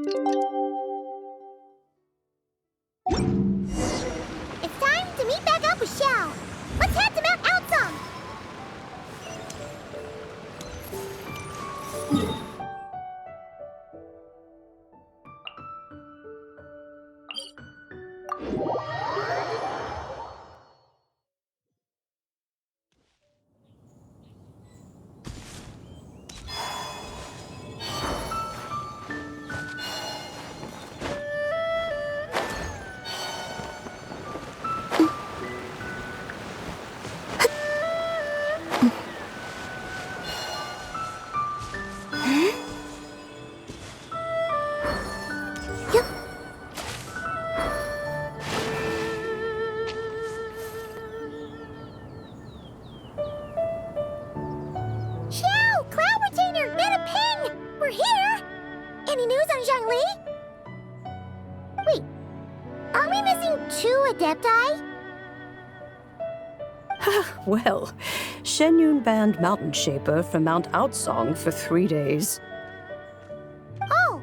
It's time to meet back up with Xiao. Let's head to Mount Outsong. Well, Shenyun banned Mountain Shaper from Mount Outsong for 3 days. Oh,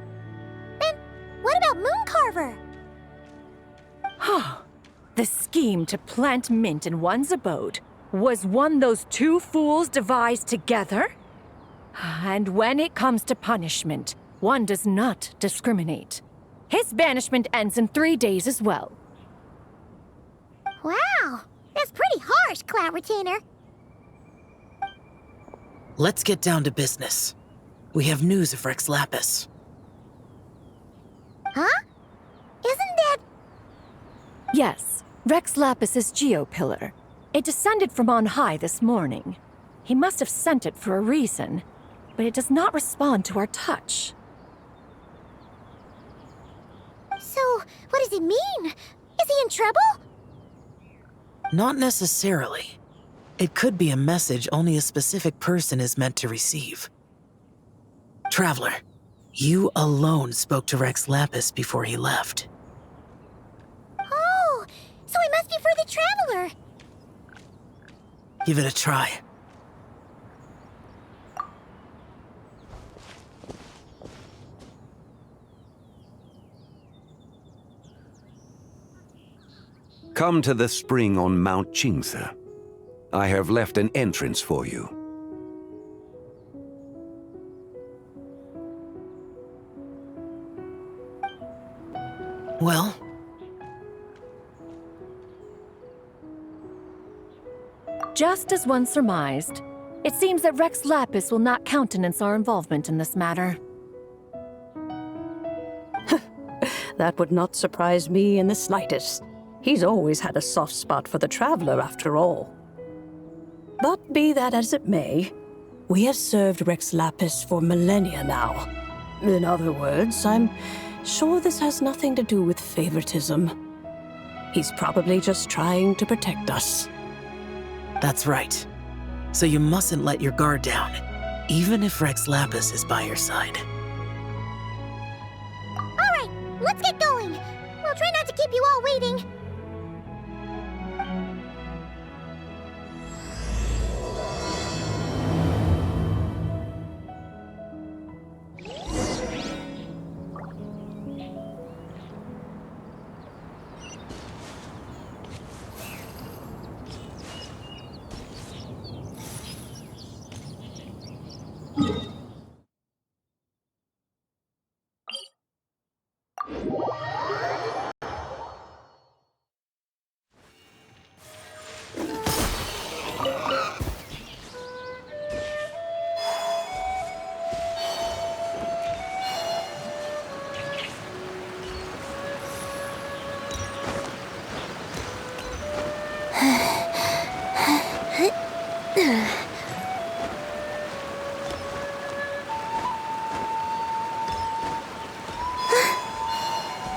then what about Mooncarver? The scheme to plant mint in one's abode was one those two fools devised together? And when it comes to punishment, one does not discriminate. His banishment ends in 3 days as well. Wow, that's pretty harsh, Cloud Retainer. Let's get down to business. We have news of Rex Lapis. Huh? Isn't that... Yes, Rex Lapis's geopillar. It descended from on high this morning. He must have sent it for a reason, but it does not respond to our touch. So, what does it mean? Is he in trouble? Not necessarily. It could be a message only a specific person is meant to receive. Traveler, you alone spoke to Rex Lapis before he left. Oh, so it must be for the Traveler. Give it a try. Come to the spring on Mount Qingse. I have left an entrance for you. Well? Just as one surmised, it seems that Rex Lapis will not countenance our involvement in this matter. That would not surprise me in the slightest. He's always had a soft spot for the Traveler, after all. But be that as it may, we have served Rex Lapis for millennia now. In other words, I'm sure this has nothing to do with favoritism. He's probably just trying to protect us. That's right. So you mustn't let your guard down, even if Rex Lapis is by your side. All right, let's get going. We'll try not to keep you all waiting.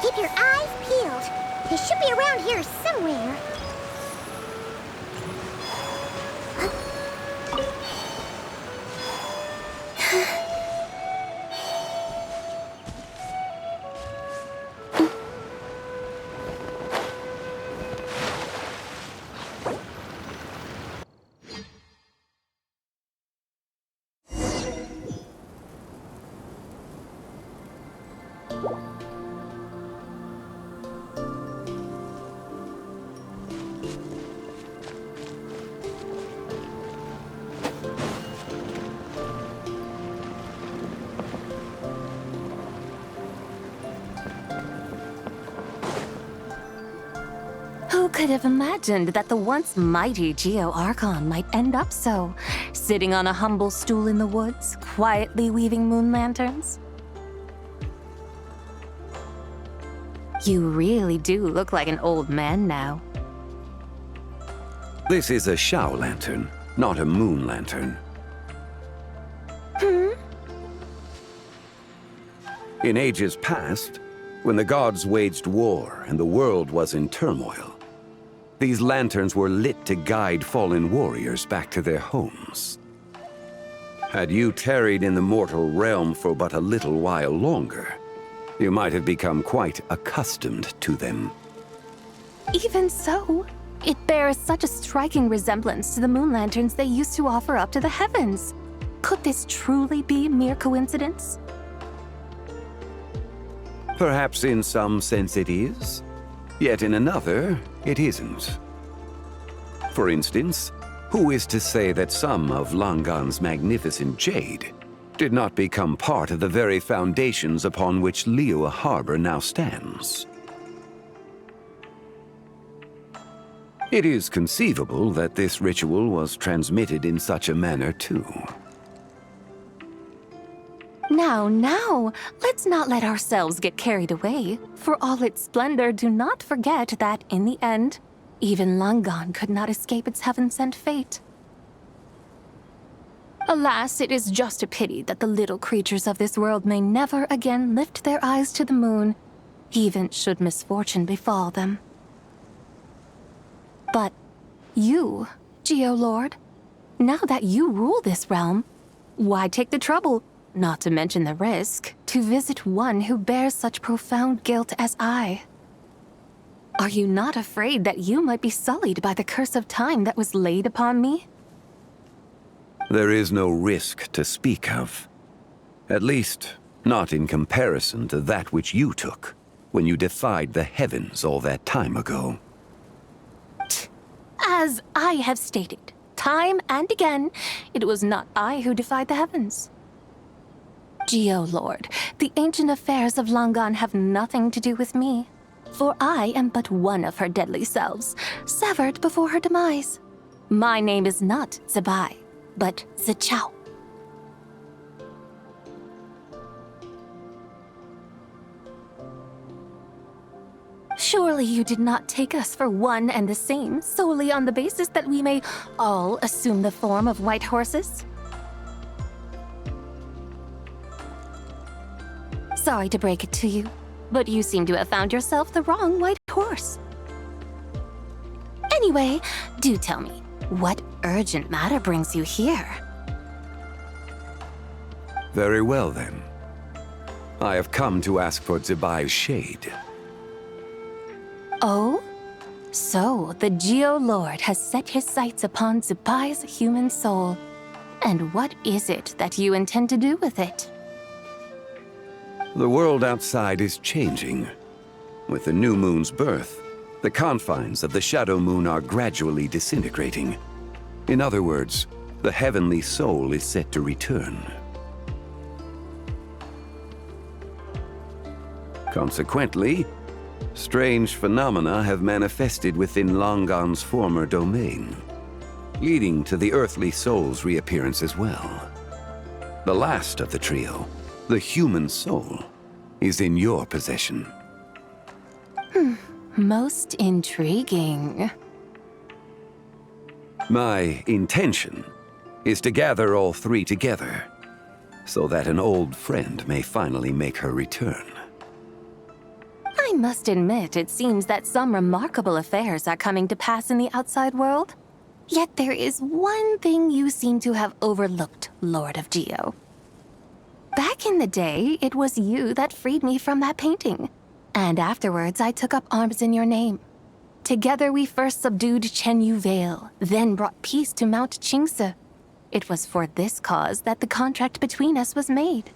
Keep your eyes peeled. They should be around here somewhere. Who could have imagined that the once mighty Geo-Archon might end up so, sitting on a humble stool in the woods, quietly weaving moon lanterns? You really do look like an old man now. This is a Shao lantern, not a moon lantern. In ages past, when the gods waged war and the world was in turmoil, these lanterns were lit to guide fallen warriors back to their homes. Had you tarried in the mortal realm for but a little while longer, you might have become quite accustomed to them. Even so, it bears such a striking resemblance to the moon lanterns they used to offer up to the heavens. Could this truly be mere coincidence? Perhaps in some sense it is, yet in another, it isn't. For instance, who is to say that some of Langan's magnificent jade did not become part of the very foundations upon which Liyue Harbor now stands? It is conceivable that this ritual was transmitted in such a manner too. Now, let's not let ourselves get carried away. For all its splendor, do not forget that, in the end, even Langan could not escape its heaven-sent fate. Alas, it is just a pity that the little creatures of this world may never again lift their eyes to the moon, even should misfortune befall them. But you, Geo-Lord, now that you rule this realm, why take the trouble, not to mention the risk, to visit one who bears such profound guilt as I? Are you not afraid that you might be sullied by the curse of time that was laid upon me? There is no risk to speak of. At least, not in comparison to that which you took when you defied the heavens all that time ago. As I have stated, time and again, it was not I who defied the heavens. Geo-Lord, the ancient affairs of Langan have nothing to do with me, for I am but one of her deadly selves, severed before her demise. My name is not Zebai, but Zichao. Surely you did not take us for one and the same, solely on the basis that we may all assume the form of white horses? Sorry to break it to you, but you seem to have found yourself the wrong white horse. Anyway, do tell me, what urgent matter brings you here? Very well then. I have come to ask for Zebai's shade. Oh? So, the Geo-Lord has set his sights upon Zebai's human soul. And what is it that you intend to do with it? The world outside is changing. With the new moon's birth, the confines of the shadow moon are gradually disintegrating. In other words, the heavenly soul is set to return. Consequently, strange phenomena have manifested within Langan's former domain, leading to the earthly soul's reappearance as well. The last of the trio, the human soul, is in your possession. Most intriguing. My intention is to gather all three together, so that an old friend may finally make her return. I must admit, it seems that some remarkable affairs are coming to pass in the outside world. Yet there is one thing you seem to have overlooked, Lord of Geo. Back in the day, it was you that freed me from that painting. And afterwards, I took up arms in your name. Together, we first subdued Chenyu Vale, then brought peace to Mount Qingse. It was for this cause that the contract between us was made.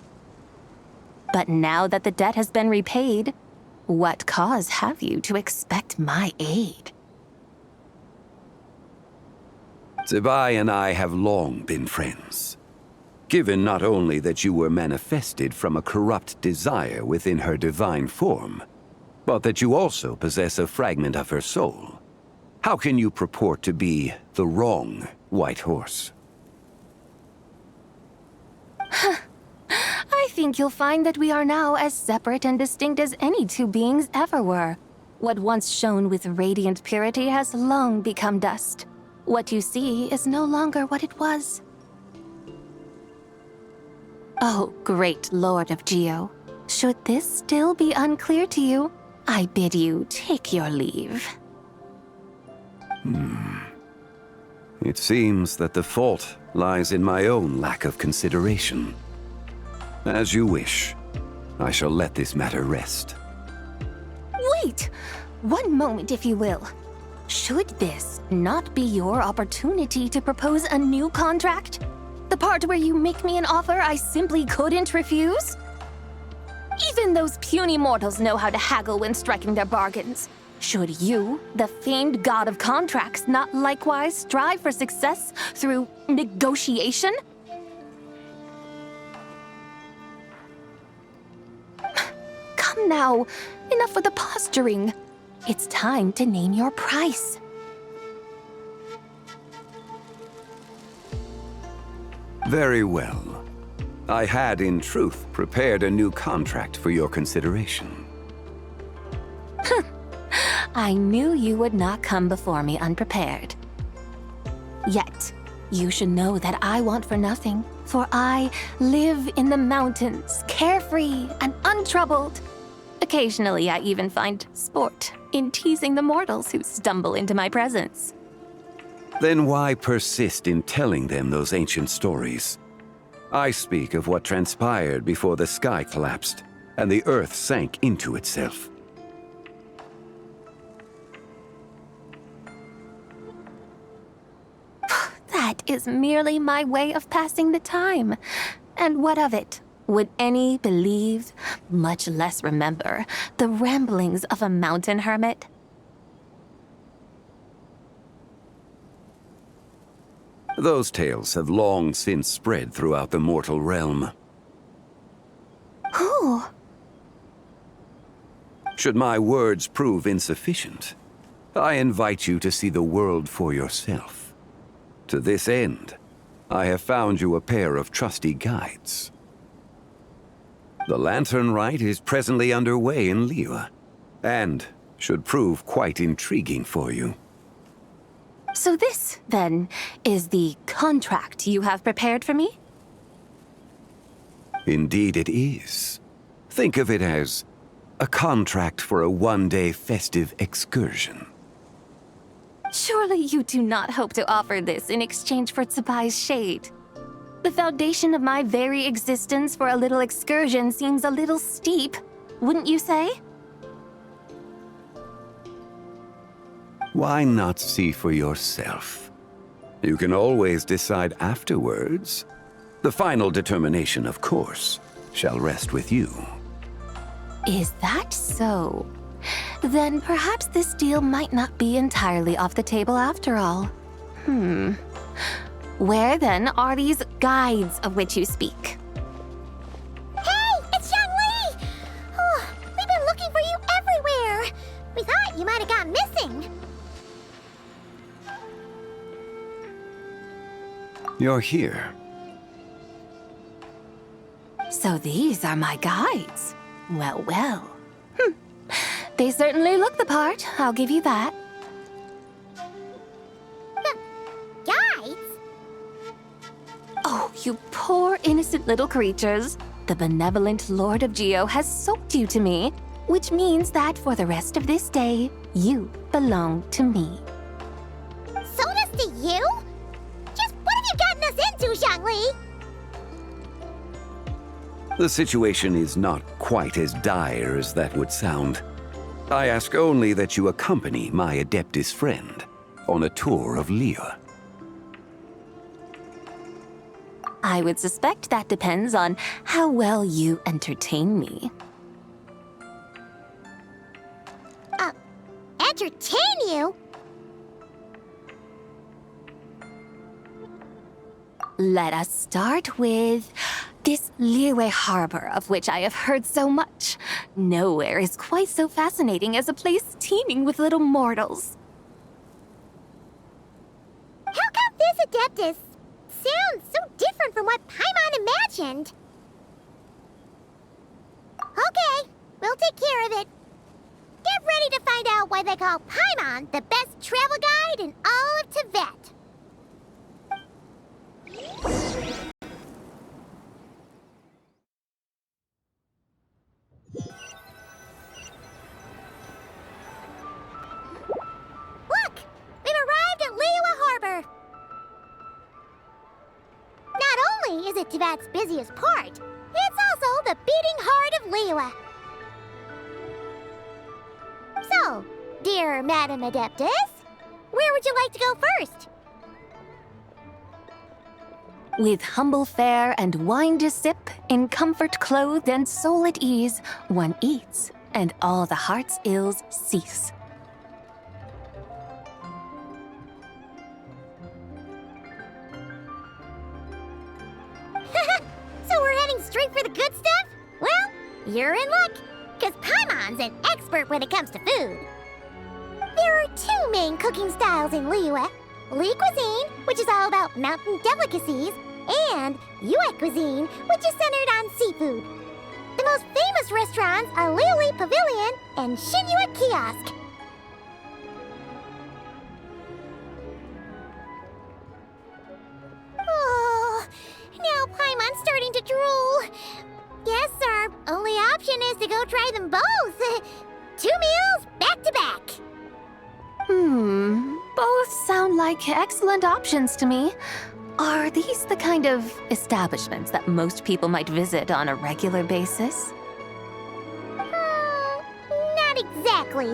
But now that the debt has been repaid, what cause have you to expect my aid? Zibai and I have long been friends. Given not only that you were manifested from a corrupt desire within her divine form, but that you also possess a fragment of her soul, how can you purport to be the wrong White Horse? I think you'll find that we are now as separate and distinct as any two beings ever were. What once shone with radiant purity has long become dust. What you see is no longer what it was. Oh, great Lord of Geo, should this still be unclear to you, I bid you take your leave. It seems that the fault lies in my own lack of consideration. As you wish. I shall let this matter rest. Wait! One moment, if you will. Should this not be your opportunity to propose a new contract? The part where you make me an offer I simply couldn't refuse? Even those puny mortals know how to haggle when striking their bargains. Should you, the famed god of contracts, not likewise strive for success through negotiation? Come now, enough with the posturing. It's time to name your price. Very well. I had, in truth, prepared a new contract for your consideration. I knew you would not come before me unprepared. Yet, you should know that I want for nothing, for I live in the mountains, carefree and untroubled. Occasionally, I even find sport in teasing the mortals who stumble into my presence. Then why persist in telling them those ancient stories? I speak of what transpired before the sky collapsed and the earth sank into itself. That is merely my way of passing the time. And what of it? Would any believe, much less remember, the ramblings of a mountain hermit? Those tales have long since spread throughout the mortal realm. Who? Should my words prove insufficient, I invite you to see the world for yourself. To this end, I have found you a pair of trusty guides. The lantern rite is presently underway in Liyue, and should prove quite intriguing for you. So this, then, is the contract you have prepared for me? Indeed it is. Think of it as a contract for a one-day festive excursion. Surely you do not hope to offer this in exchange for Tsubai's shade. The foundation of my very existence for a little excursion seems a little steep, wouldn't you say? Why not see for yourself? You can always decide afterwards. The final determination, of course, shall rest with you. Is that so? Then perhaps this deal might not be entirely off the table after all. Where then are these guides of which you speak? Hey, it's Zhongli! Oh, we've been looking for you everywhere. We thought you might have gone missing. You're here. So these are my guides. Well, well. They certainly look the part, I'll give you that. Guides? Oh, you poor innocent little creatures. The benevolent Lord of Geo has soaked you to me, which means that for the rest of this day, you belong to me. Sold us to you? Just what have you gotten us into, Zhongli? The situation is not quite as dire as that would sound. I ask only that you accompany my Adeptus friend on a tour of Liyue. I would suspect that depends on how well you entertain me. Entertain you? Let us start with this Liyue Harbor, of which I have heard so much. Nowhere is quite so fascinating as a place teeming with little mortals. How come this Adeptus sounds so different from what Paimon imagined? Okay, we'll take care of it. Get ready to find out why they call Paimon the best travel guide in all of Tibet. Look! We've arrived at Liyue Harbor. Not only is it Tibet's busiest port, it's also the beating heart of Liyue. So, dear Madam Adeptus, where would you like to go first? With humble fare and wine to sip, in comfort clothed and soul at ease, one eats, and all the heart's ills cease. So we're heading straight for the good stuff? Well, you're in luck, because Paimon's an expert when it comes to food. There are two main cooking styles in Liyue. Li cuisine, which is all about mountain delicacies, and Yue cuisine, which is centered on seafood. The most famous restaurants are Liuli Pavilion and Shinyue Kiosk. Oh, now Paimon's starting to drool. Yes, our only option is to go try them both. 2 meals back to back. Both sound like excellent options to me. Are these the kind of establishments that most people might visit on a regular basis? Not exactly.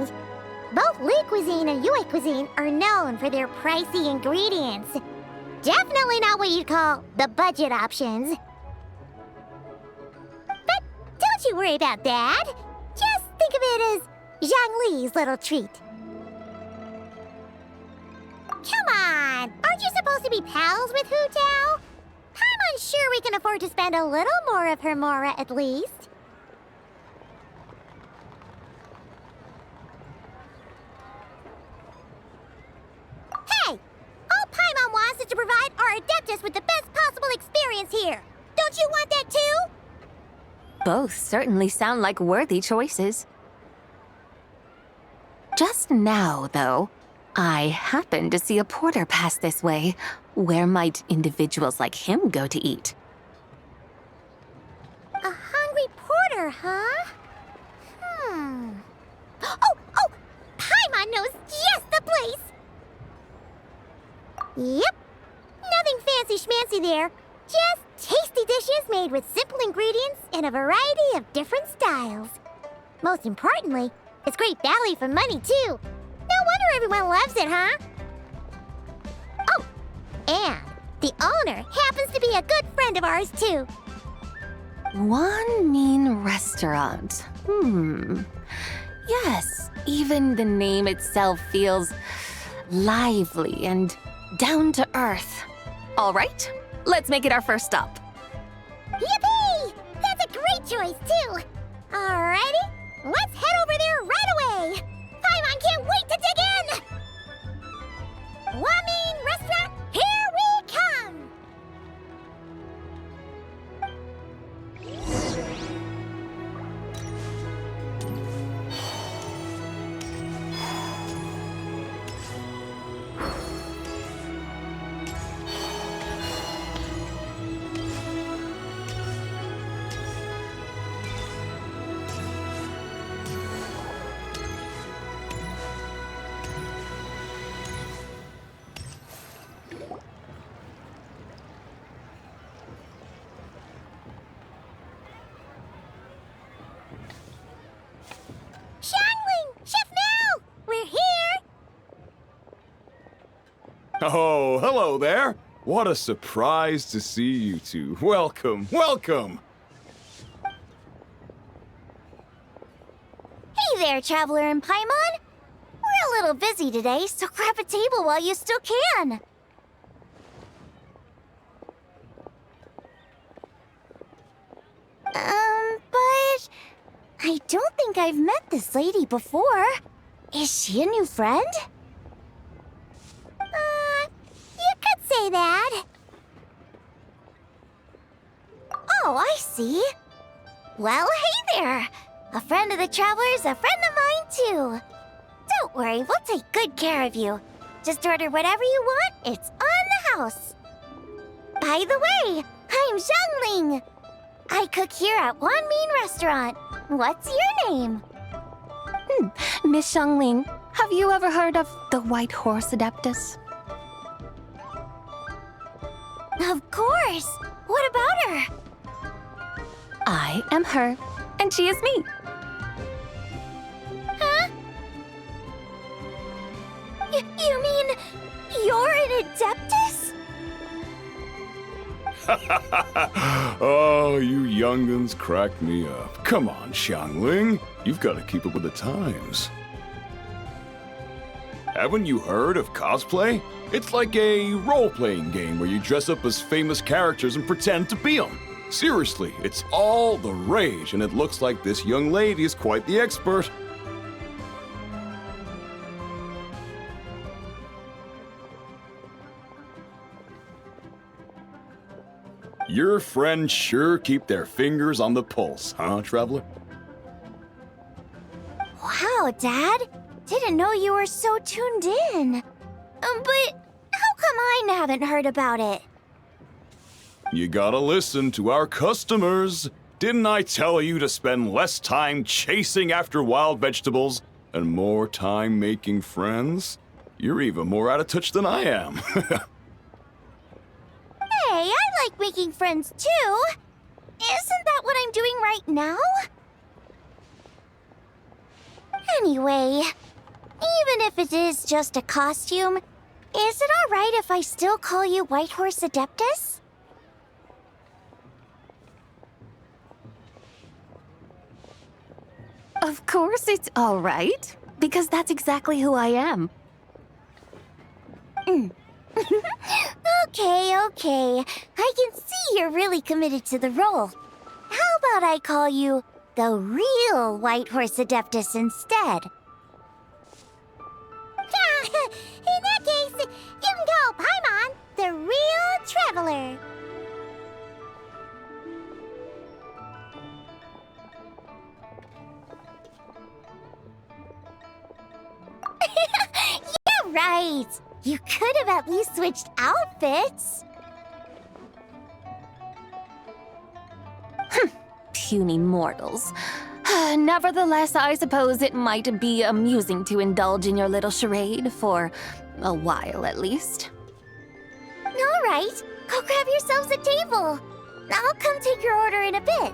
Both Li cuisine and Yue cuisine are known for their pricey ingredients. Definitely not what you'd call the budget options. But don't you worry about that. Just think of it as Zhang Li's little treat. Come on! Aren't you supposed to be pals with Hu Tao? I'm unsure we can afford to spend a little more of her mora at least. Hey! All Paimon wants is to provide our Adeptus with the best possible experience here. Don't you want that too? Both certainly sound like worthy choices. Just now, though, I happened to see a porter pass this way. Where might individuals like him go to eat? A hungry porter, huh? Oh! Paimon knows just the place! Yep. Nothing fancy schmancy there. Just tasty dishes made with simple ingredients in a variety of different styles. Most importantly, it's great value for money, too. No wonder everyone loves it, huh? Oh, and the owner happens to be a good friend of ours, too. One mean restaurant. Yes, even the name itself feels lively and down to earth. All right, let's make it our first stop. Yippee! That's a great choice, too. Alrighty, let's head over there right away. Paimon can't wait to dig in! Wamin Restaurant, here we come! Oh, hello there. What a surprise to see you two. Welcome, welcome. Hey there, Traveler and Paimon. We're a little busy today, so grab a table while you still can. But I don't think I've met this lady before. Is she a new friend? You could say that. Oh, I see. Well, hey there. A friend of the Traveler's a friend of mine, too. Don't worry, we'll take good care of you. Just order whatever you want, it's on the house. By the way, I'm Zhangling. I cook here at Wan Min Restaurant. What's your name? Miss Xiangling, have you ever heard of the White Horse Adeptus? Of course. What about her? I am her, and she is me. Huh? You mean you're an Adeptus? Oh, you young'uns crack me up. Come on, Xiangling. You've got to keep up with the times. Haven't you heard of cosplay? It's like a role-playing game where you dress up as famous characters and pretend to be them. Seriously, it's all the rage, and it looks like this young lady is quite the expert. Your friends sure keep their fingers on the pulse, huh, Traveler? Wow, Dad. Didn't know you were so tuned in. But how come I haven't heard about it? You gotta listen to our customers. Didn't I tell you to spend less time chasing after wild vegetables and more time making friends? You're even more out of touch than I am. Hey, I like making friends too. Isn't that what I'm doing right now? Anyway, even if it is just a costume, is it alright if I still call you White Horse Adeptus? Of course it's all right, because that's exactly who I am. Okay. I can see you're really committed to the role. How about I call you the real White Horse Adeptus instead? In that case, you can call Paimon the real Traveler. Yeah, right. You could have at least switched outfits. Puny mortals. Nevertheless, I suppose it might be amusing to indulge in your little charade for a while at least. All right, go grab yourselves a table. I'll come take your order in a bit.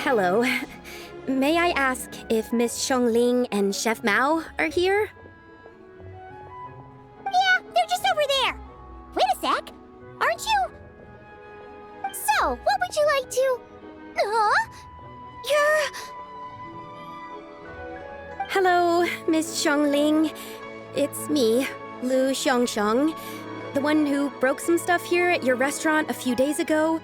Hello. May I ask if Miss Xiangling and Chef Mao are here? Yeah, they're just over there. Wait a sec. Aren't you? So, what would you like to... Hello, Miss Xiangling. It's me, Lu Xiangxiang, the one who broke some stuff here at your restaurant a few days ago.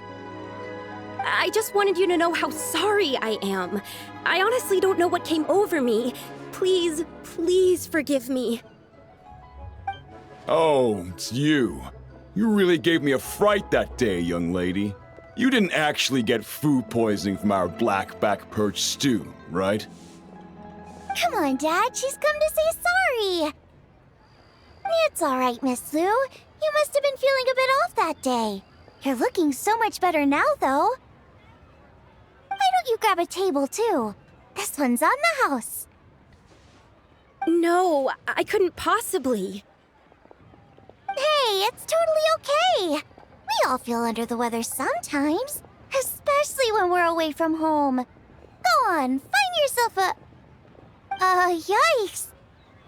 I just wanted you to know how sorry I am. I honestly don't know what came over me. Please forgive me. Oh, it's you. You really gave me a fright that day, young lady. You didn't actually get food poisoning from our black back perch stew, right? Come on, Dad. She's come to say sorry. It's all right, Miss Lu. You must have been feeling a bit off that day. You're looking so much better now, though. Why don't you grab a table, too? This one's on the house. No, I couldn't possibly. Hey, it's totally okay. We all feel under the weather sometimes, especially when we're away from home. Go on, find yourself a... yikes.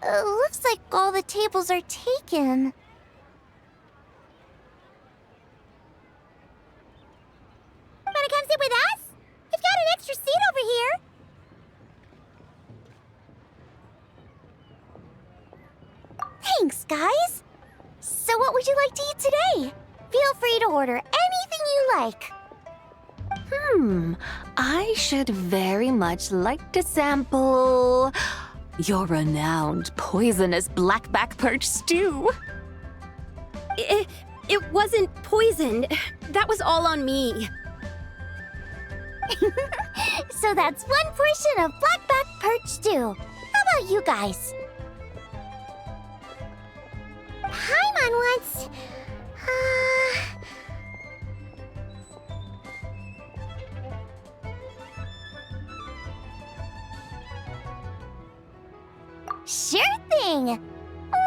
Looks like all the tables are taken. Wanna come sit with us? If extra seat over here. Thanks, guys. So what would you like to eat today? Feel free to order anything you like. I should very much like to sample your renowned poisonous blackback perch stew. It wasn't poisoned. That was all on me. So that's one portion of blackback perch stew. How about you guys? Paimon wants... Sure thing!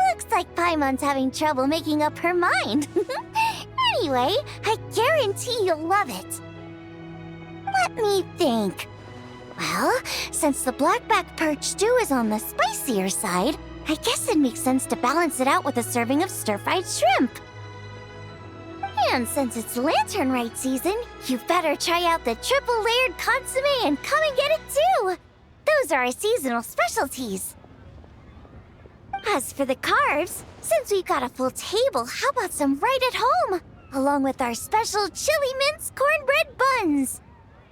Looks like Paimon's having trouble making up her mind. Anyway, I guarantee you'll love it. Let me think. Well, since the blackback perch stew is on the spicier side, I guess it makes sense to balance it out with a serving of stir-fried shrimp. And since it's lantern rite season, you better try out the triple-layered consomme and come and get it too! Those are our seasonal specialties. As for the carbs, since we've got a full table, how about some right at home? Along with our special chili mince cornbread buns.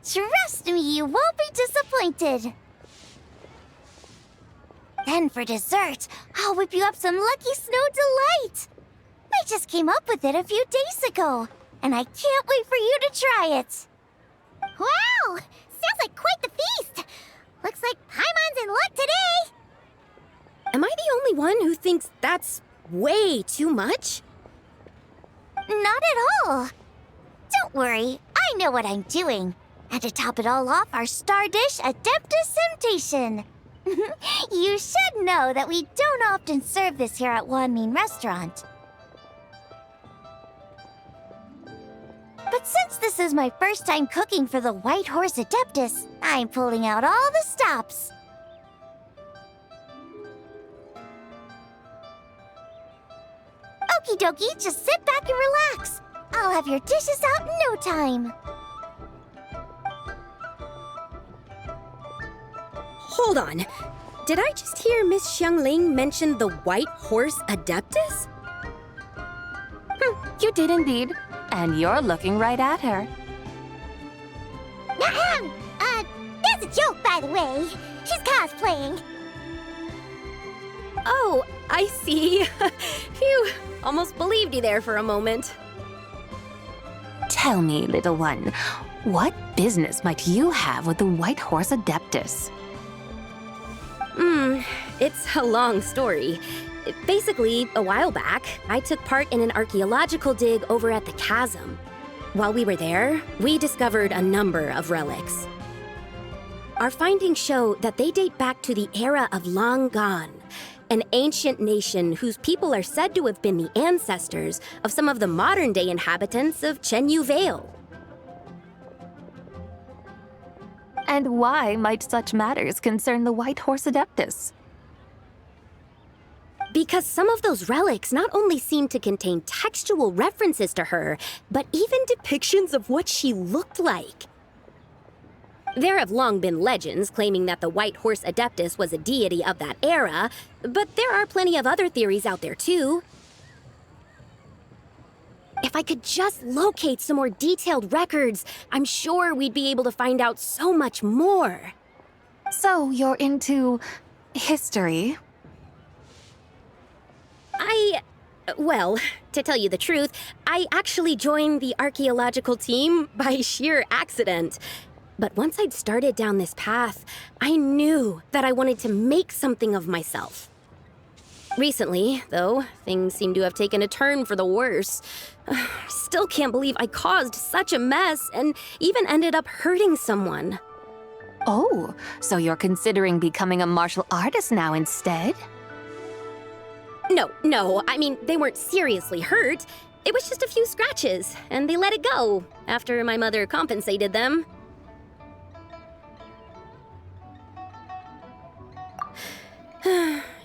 Trust me, you won't be disappointed. Then for dessert, I'll whip you up some Lucky Snow Delight. I just came up with it a few days ago, and I can't wait for you to try it. Wow! Sounds like quite the feast. Looks like Paimon's in luck today. Am I the only one who thinks that's way too much? Not at all. Don't worry, I know what I'm doing. And to top it all off, our star dish, Adeptus Temptation. You should know that we don't often serve this here at Wanmin Restaurant. But since this is my first time cooking for the White Horse Adeptus, I'm pulling out all the stops. Okie dokie, just sit back and relax. I'll have your dishes out in no time. Hold on. Did I just hear Miss Xiangling mention the White Horse Adeptus? You did indeed. And you're looking right at her. Ahem! That's a joke, by the way. She's cosplaying. Oh, I see. Phew, almost believed you there for a moment. Tell me, little one, what business might you have with the White Horse Adeptus? It's a long story. Basically, a while back, I took part in an archaeological dig over at the chasm. While we were there, we discovered a number of relics. Our findings show that they date back to the era of Long Gone, an ancient nation whose people are said to have been the ancestors of some of the modern-day inhabitants of Chenyu Vale. And why might such matters concern the White Horse Adeptus? Because some of those relics not only seem to contain textual references to her, but even depictions of what she looked like. There have long been legends claiming that the White Horse Adeptus was a deity of that era, but there are plenty of other theories out there too. If I could just locate some more detailed records, I'm sure we'd be able to find out so much more. So you're into history? Well, to tell you the truth, I actually joined the archaeological team by sheer accident. But once I'd started down this path, I knew that I wanted to make something of myself. Recently, though, things seem to have taken a turn for the worse. Still can't believe I caused such a mess and even ended up hurting someone. Oh, so you're considering becoming a martial artist now instead? No, I mean, they weren't seriously hurt. It was just a few scratches, and they let it go after my mother compensated them.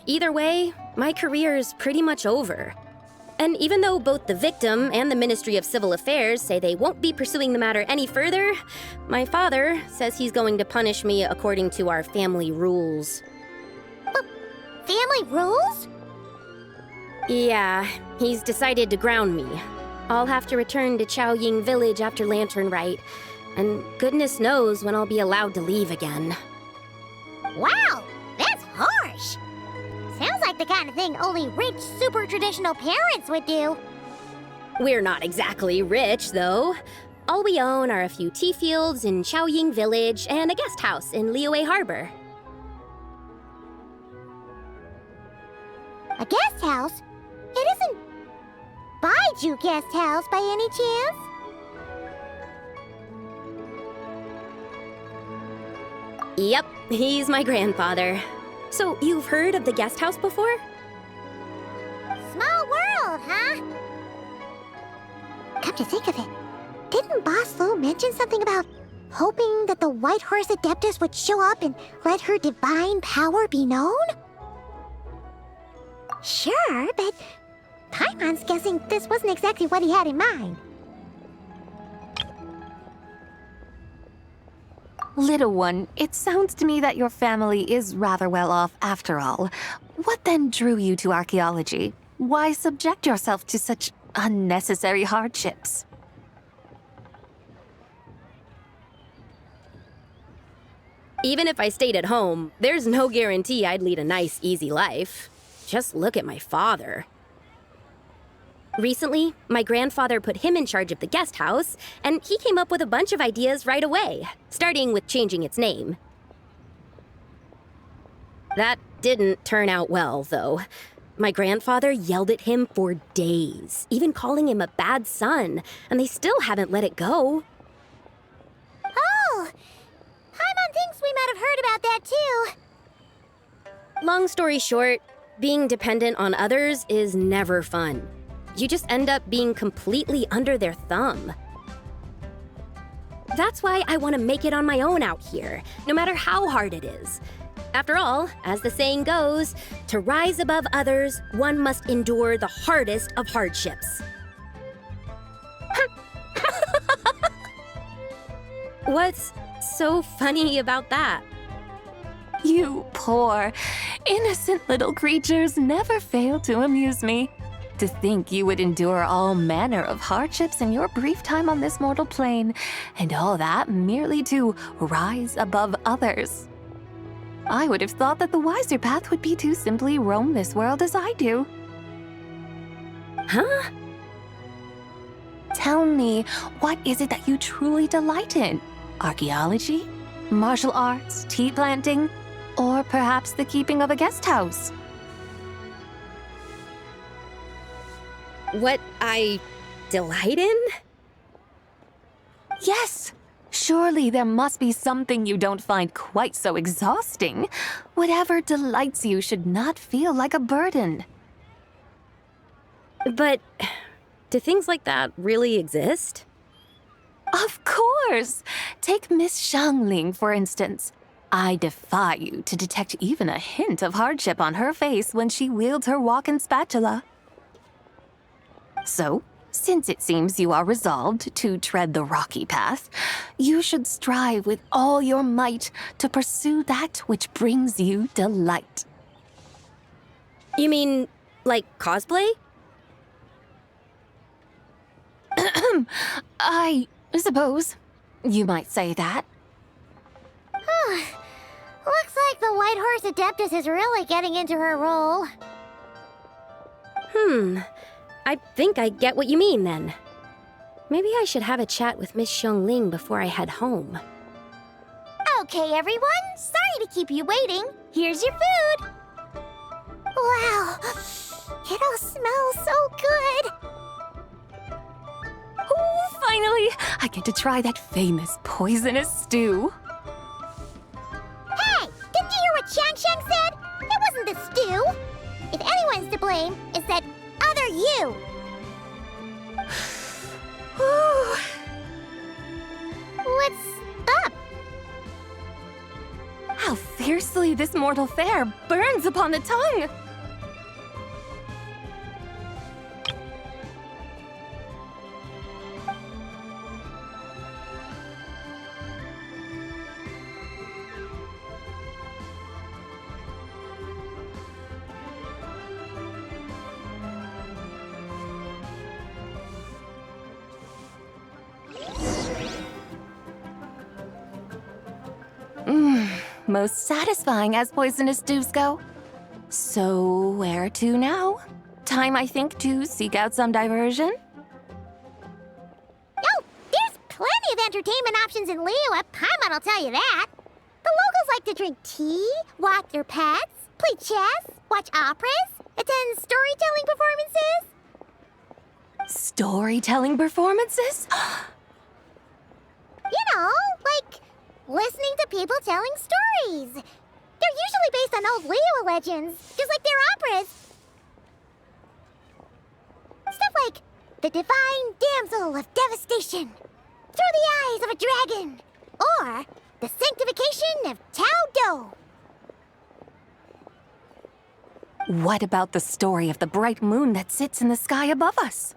Either way, my career's pretty much over. And even though both the victim and the Ministry of Civil Affairs say they won't be pursuing the matter any further, my father says he's going to punish me according to our family rules. Family rules? Yeah, he's decided to ground me. I'll have to return to Chaoying Village after Lantern Rite, and goodness knows when I'll be allowed to leave again. Wow, that's harsh. Sounds like the kind of thing only rich, super traditional parents would do. We're not exactly rich, though. All we own are a few tea fields in Chaoying Village and a guest house in Liyue Harbor. A guest house? It isn't Baiju Guest House by any chance? Yep, he's my grandfather. So, you've heard of the guest house before? Small world, huh? Come to think of it, didn't Boss Lu mention something about hoping that the White Horse Adeptus would show up and let her divine power be known? Sure, but Paimon's guessing this wasn't exactly what he had in mind. Little one, it sounds to me that your family is rather well off after all. What then drew you to archaeology? Why subject yourself to such unnecessary hardships? Even if I stayed at home, there's no guarantee I'd lead a nice, easy life. Just look at my father. Recently, my grandfather put him in charge of the guest house, and he came up with a bunch of ideas right away, starting with changing its name. That didn't turn out well, though. My grandfather yelled at him for days, even calling him a bad son, and they still haven't let it go. Oh! Paimon thinks we might have heard about that too. Long story short, being dependent on others is never fun. You just end up being completely under their thumb. That's why I want to make it on my own out here, no matter how hard it is. After all, as the saying goes, to rise above others, one must endure the hardest of hardships. What's so funny about that? You poor, innocent little creatures never fail to amuse me. To think you would endure all manner of hardships in your brief time on this mortal plane, and all that merely to rise above others. I would have thought that the wiser path would be to simply roam this world as I do. Huh? Tell me, what is it that you truly delight in? Archaeology? Martial arts? Tea planting? Or perhaps the keeping of a guest house? What I delight in? Yes! Surely there must be something you don't find quite so exhausting. Whatever delights you should not feel like a burden. But do things like that really exist? Of course! Take Miss Xiangling, for instance. I defy you to detect even a hint of hardship on her face when she wields her walking spatula. So, since it seems you are resolved to tread the rocky path, you should strive with all your might to pursue that which brings you delight. You mean, like cosplay? I suppose you might say that. Looks like the White Horse Adeptus is really getting into her role. I think I get what you mean, then. Maybe I should have a chat with Miss Xiangling before I head home. Okay, everyone. Sorry to keep you waiting. Here's your food. Wow. It all smells so good. Oh, finally! I get to try that famous poisonous stew. Hey, didn't you hear what Shang said? It wasn't the stew. If anyone's to blame, it's that other you. What's up? How fiercely this mortal fare burns upon the tongue! most satisfying as poisonous stews go. So, where to now? Time, I think, to seek out some diversion? Oh, there's plenty of entertainment options in Liyue. Paimon will tell you that. The locals like to drink tea, walk their pets, play chess, watch operas, attend storytelling performances. Storytelling performances? You know, like listening to people telling stories. They're usually based on old Liyue legends, just like their operas. Stuff like the Divine Damsel of Devastation, Through the Eyes of a Dragon, or the Sanctification of Tao Do. What about the story of the bright moon that sits in the sky above us?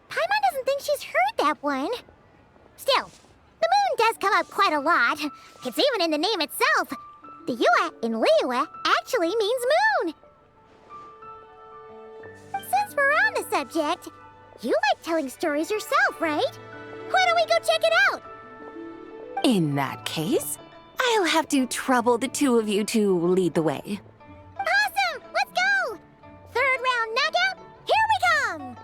Paimon doesn't think she's heard that one. Still, the moon does come up quite a lot. It's even in the name itself. The Yue in Liyue actually means moon. Since we're on the subject, you like telling stories yourself, right? Why don't we go check it out? In that case, I'll have to trouble the two of you to lead the way. Awesome! Let's go! Third round knockout, here we come!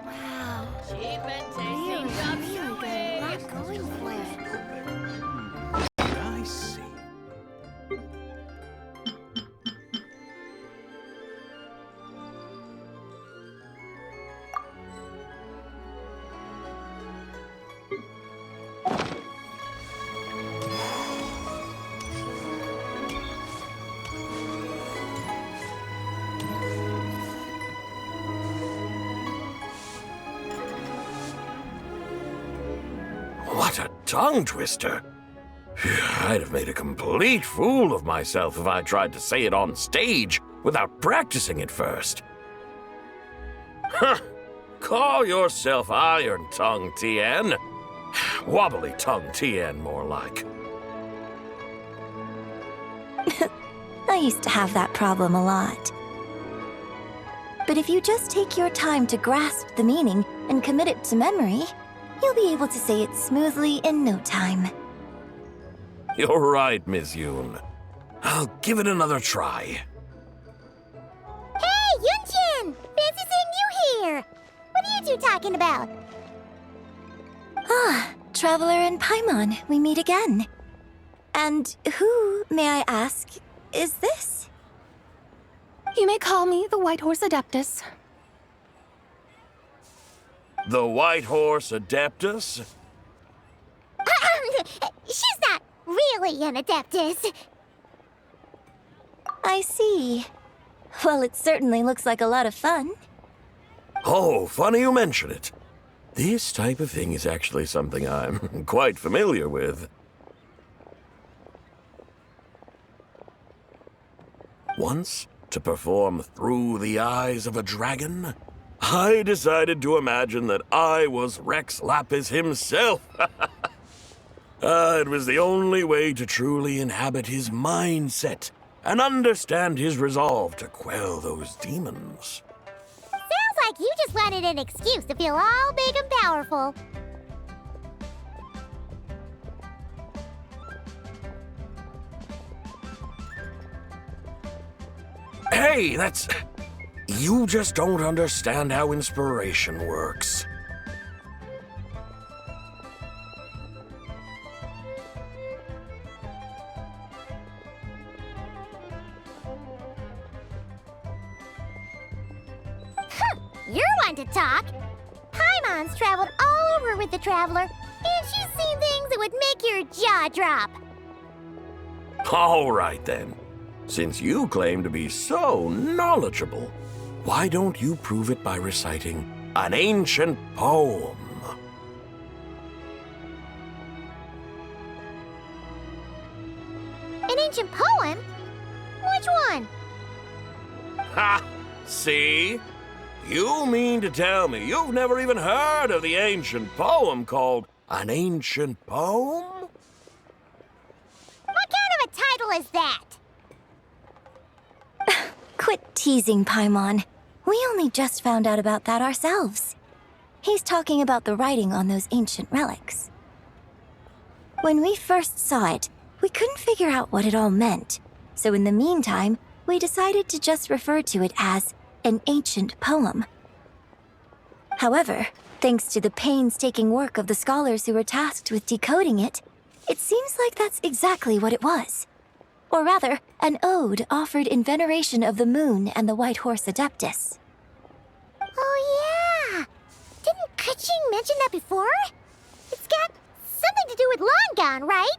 Wow. Cheap and tasty job showing. Not going for it. I see. What a tongue twister! I'd have made a complete fool of myself if I tried to say it on stage without practicing it first. Huh! Call yourself Iron Tongue, Tien. Wobbly Tongue, Tien, more like. I used to have that problem a lot. But if you just take your time to grasp the meaning and commit it to memory, you'll be able to say it smoothly in no time. You're right, Miss Yoon. I'll give it another try. Hey, Yunchin! Fancy seeing you here! What are you two talking about? Ah, Traveler and Paimon, we meet again. And who, may I ask, is this? You may call me the White Horse Adeptus. The White Horse Adeptus? She's not really an Adeptus. I see. Well, it certainly looks like a lot of fun. Oh, funny you mention it. This type of thing is actually something I'm quite familiar with. Once, to perform Through the Eyes of a Dragon, I decided to imagine that I was Rex Lapis himself. It was the only way to truly inhabit his mindset and understand his resolve to quell those demons. Sounds like you just wanted an excuse to feel all big and powerful. Hey, that's... You just don't understand how inspiration works. You're one to talk. Paimon's traveled all over with the Traveler, and she's seen things that would make your jaw drop. All right, then. Since you claim to be so knowledgeable, why don't you prove it by reciting an ancient poem? An ancient poem? Which one? Ha! See? You mean to tell me you've never even heard of the ancient poem called An Ancient Poem? What kind of a title is that? Quit teasing, Paimon. We only just found out about that ourselves. He's talking about the writing on those ancient relics. When we first saw it, we couldn't figure out what it all meant, so in the meantime, we decided to just refer to it as an ancient poem. However, thanks to the painstaking work of the scholars who were tasked with decoding it, it seems like that's exactly what it was. Or rather, an ode offered in veneration of the moon and the White Horse Adeptus. Oh yeah! Didn't Kuching mention that before? It's got something to do with Longan, right?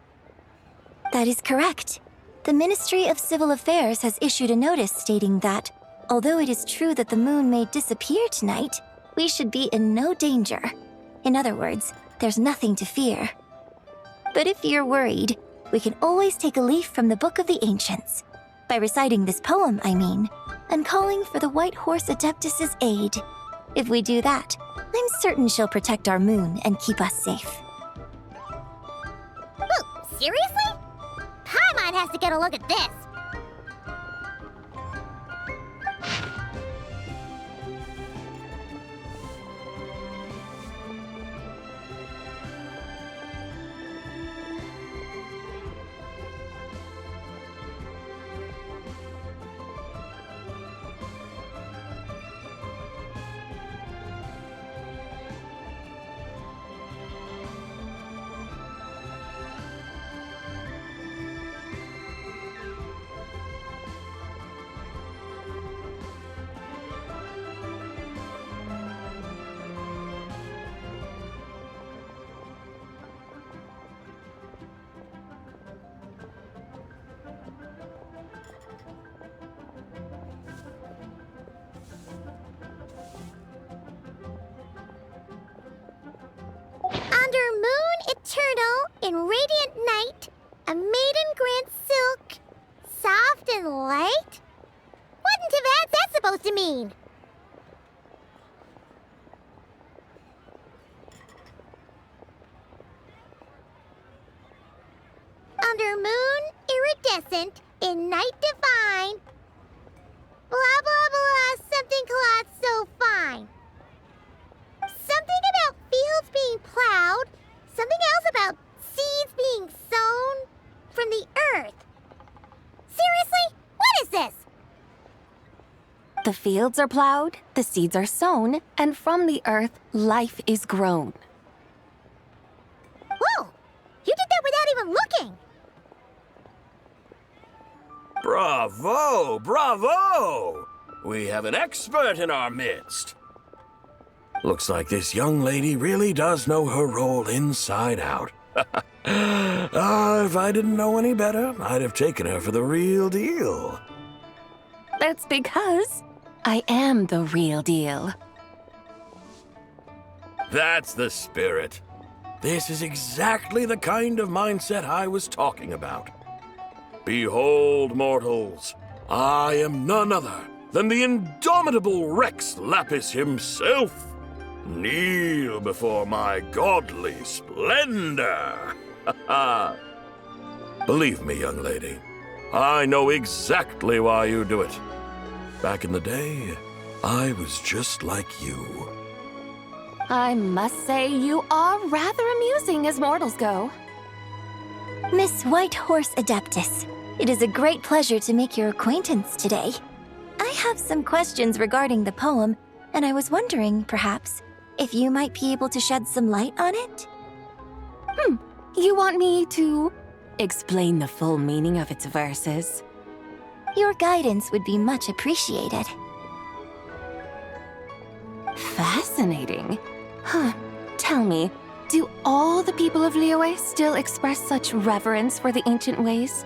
That is correct. The Ministry of Civil Affairs has issued a notice stating that, although it is true that the moon may disappear tonight, we should be in no danger. In other words, there's nothing to fear. But if you're worried, we can always take a leaf from the Book of the Ancients. By reciting this poem, I mean, and calling for the White Horse Adeptus's aid. If we do that, I'm certain she'll protect our moon and keep us safe. Oh, seriously? Paimon has to get a look at this. Under moon eternal, in radiant night, a maiden grants silk, soft and light? What in Tibet's that supposed to mean? Under moon iridescent, in night divine, blah blah blah, something cloth so fine. Something about fields being plowed, something else about seeds being sown from the earth. Seriously? What is this? The fields are plowed, the seeds are sown, and from the earth, life is grown. Whoa! You did that without even looking! Bravo! Bravo! We have an expert in our midst. Looks like this young lady really does know her role inside out. If I didn't know any better, I'd have taken her for the real deal. That's because I am the real deal. That's the spirit. This is exactly the kind of mindset I was talking about. Behold, mortals, I am none other than the indomitable Rex Lapis himself. Kneel before my godly splendor. Believe me, young lady, I know exactly why you do it. Back in the day, I was just like you. I must say you are rather amusing as mortals go. Miss White Horse Adeptus, it is a great pleasure to make your acquaintance today. I have some questions regarding the poem, and I was wondering, perhaps, if you might be able to shed some light on it? You want me to explain the full meaning of its verses? Your guidance would be much appreciated. Fascinating. Tell me, do all the people of Liyue still express such reverence for the ancient ways?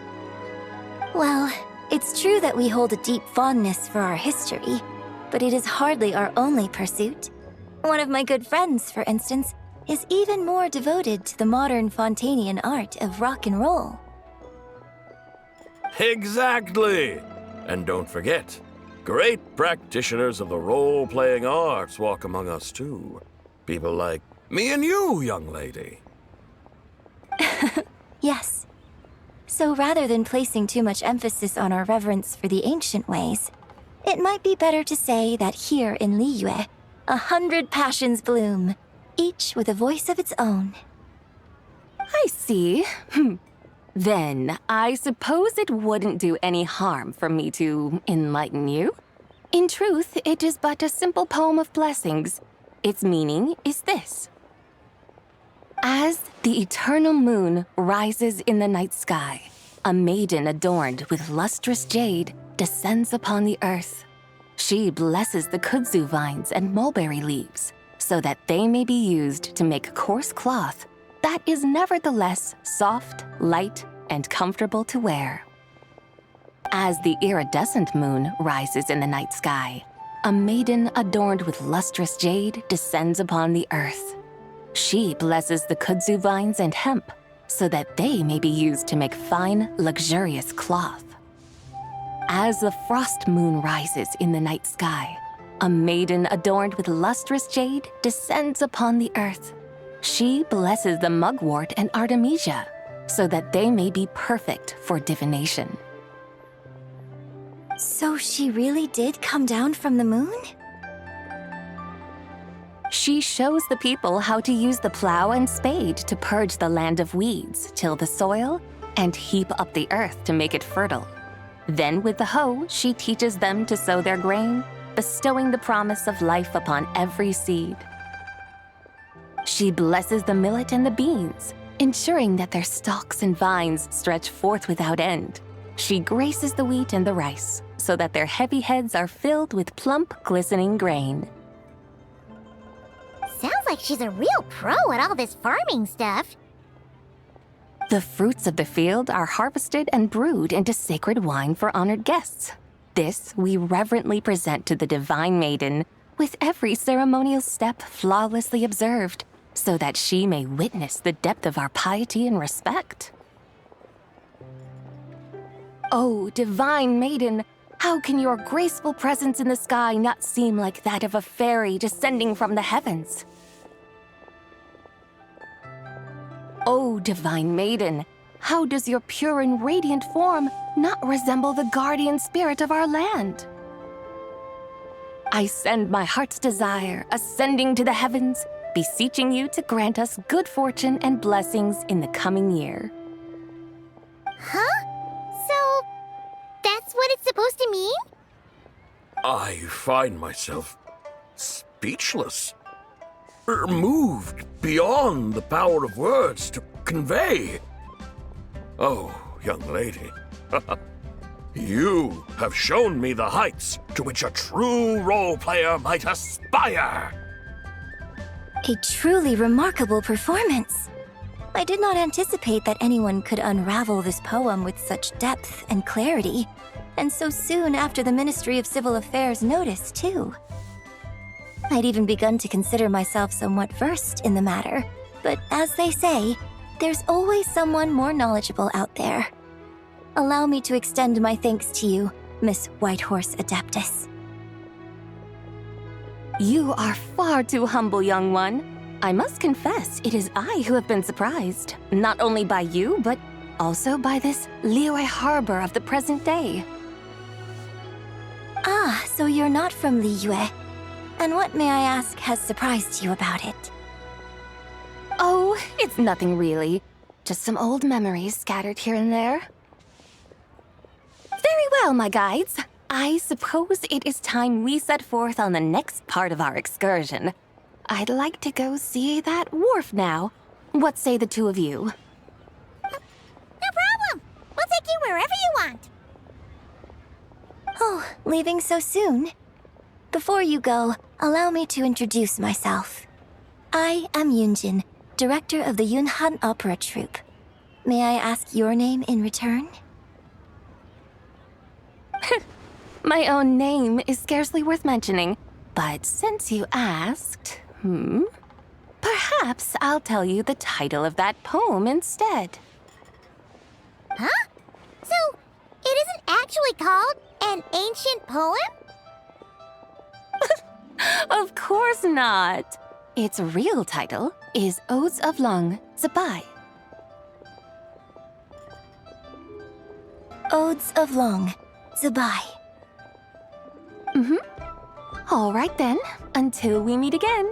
Well, it's true that we hold a deep fondness for our history, but it is hardly our only pursuit. One of my good friends, for instance, is even more devoted to the modern Fontanian art of rock and roll. Exactly! And don't forget, great practitioners of the role-playing arts walk among us too. People like me and you, young lady. Yes. So rather than placing too much emphasis on our reverence for the ancient ways, it might be better to say that here in Liyue, 100 passions bloom, each with a voice of its own. I see. Then, I suppose it wouldn't do any harm for me to enlighten you. In truth, it is but a simple poem of blessings. Its meaning is this. As the eternal moon rises in the night sky, a maiden adorned with lustrous jade descends upon the earth. She blesses the kudzu vines and mulberry leaves so that they may be used to make coarse cloth that is nevertheless soft, light, and comfortable to wear. As the iridescent moon rises in the night sky, a maiden adorned with lustrous jade descends upon the earth. She blesses the kudzu vines and hemp so that they may be used to make fine, luxurious cloth. As the frost moon rises in the night sky, a maiden adorned with lustrous jade descends upon the earth. She blesses the mugwort and artemisia so that they may be perfect for divination. So she really did come down from the moon? She shows the people how to use the plow and spade to purge the land of weeds, till the soil, and heap up the earth to make it fertile. Then with the hoe, she teaches them to sow their grain, bestowing the promise of life upon every seed. She blesses the millet and the beans, ensuring that their stalks and vines stretch forth without end. She graces the wheat and the rice, so that their heavy heads are filled with plump, glistening grain. Sounds like she's a real pro at all this farming stuff. The fruits of the field are harvested and brewed into sacred wine for honored guests. This we reverently present to the divine maiden, with every ceremonial step flawlessly observed, so that she may witness the depth of our piety and respect. Oh, divine maiden, how can your graceful presence in the sky not seem like that of a fairy descending from the heavens? Oh, divine maiden, how does your pure and radiant form not resemble the guardian spirit of our land? I send my heart's desire, ascending to the heavens, beseeching you to grant us good fortune and blessings in the coming year. Huh? So, that's what it's supposed to mean? I find myself speechless. Moved beyond the power of words to convey. Oh, young lady, you have shown me the heights to which a true role player might aspire. A truly remarkable performance. I did not anticipate that anyone could unravel this poem with such depth and clarity, and so soon after the Ministry of Civil Affairs notice, too. I'd even begun to consider myself somewhat versed in the matter, but as they say, there's always someone more knowledgeable out there. Allow me to extend my thanks to you, Miss Whitehorse Adeptus. You are far too humble, young one. I must confess, it is I who have been surprised, not only by you, but also by this Liyue harbor of the present day. Ah, so you're not from Liyue. And what, may I ask, has surprised you about it? Oh, it's nothing really. Just some old memories scattered here and there. Very well, my guides. I suppose it is time we set forth on the next part of our excursion. I'd like to go see that wharf now. What say the two of you? No problem. We'll take you wherever you want. Oh, leaving so soon? Before you go, allow me to introduce myself. I am Yunjin, director of the Yunhan Opera Troupe. May I ask your name in return? My own name is scarcely worth mentioning, but since you asked, perhaps I'll tell you the title of that poem instead. Huh? So, it isn't actually called an ancient poem? Of course not. Its real title is Odes of Long Zabai. Odes of Long Zabai. All right then, until we meet again.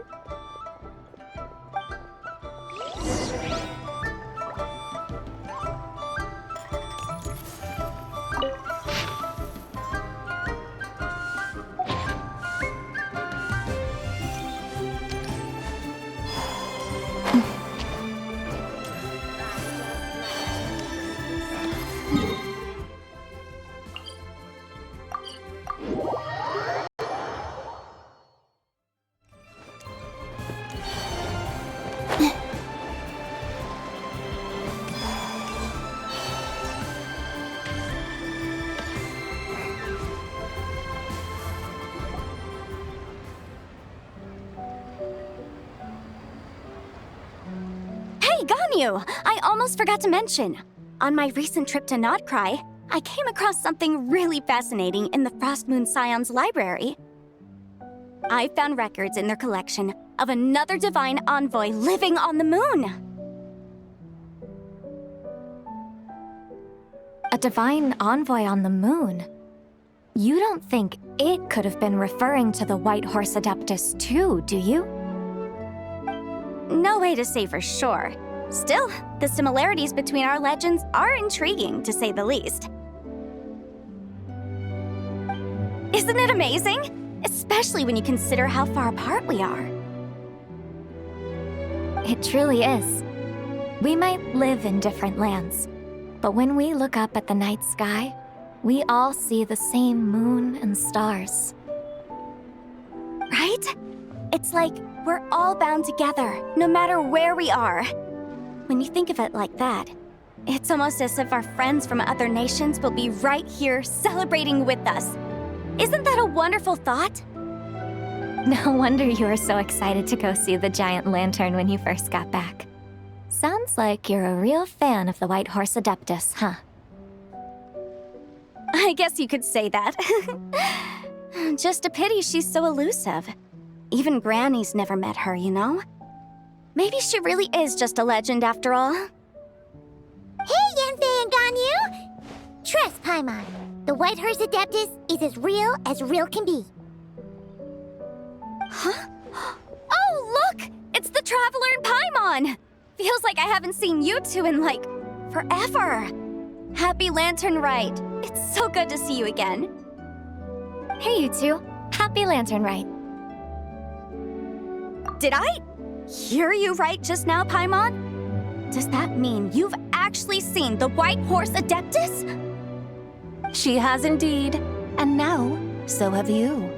Hey, Ganyu! I almost forgot to mention. On my recent trip to Notcry, I came across something really fascinating in the Frost Moon Scion's library. I found records in their collection of another divine envoy living on the moon. A divine envoy on the moon? You don't think it could have been referring to the White Horse Adeptus too, do you? No way to say for sure. Still, the similarities between our legends are intriguing, to say the least. Isn't it amazing? Especially when you consider how far apart we are. It truly is. We might live in different lands, but when we look up at the night sky, we all see the same moon and stars. Right? It's like we're all bound together, no matter where we are. When you think of it like that, it's almost as if our friends from other nations will be right here celebrating with us. Isn't that a wonderful thought? No wonder you were so excited to go see the giant lantern when you first got back. Sounds like you're a real fan of the White Horse Adeptus, huh? I guess you could say that. Just a pity she's so elusive. Even Granny's never met her, you know? Maybe she really is just a legend after all. Hey, Yanfei and Ganyu! Trust Paimon. The White Horse Adeptus is as real can be. Huh? Oh, look! It's the Traveler and Paimon! Feels like I haven't seen you two in, like, forever. Happy Lantern Rite. It's so good to see you again. Hey, you two. Happy Lantern Rite. Did I hear you right just now, Paimon? Does that mean you've actually seen the White Horse Adeptus? She has indeed. And now, so have you.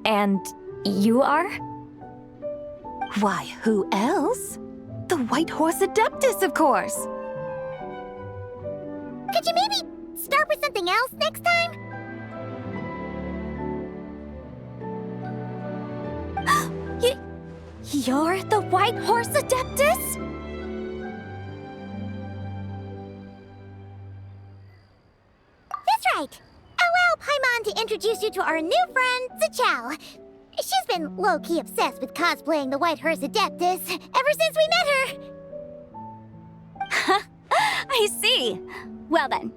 And you are? Why, who else? The White Horse Adeptus, of course. Could you maybe start with something else next time? You're the White Horse Adeptus? That's right. Allow Paimon to introduce you to our new friend, Zichao. She's been low-key obsessed with cosplaying the White Horse Adeptus ever since we met her. I see. Well then,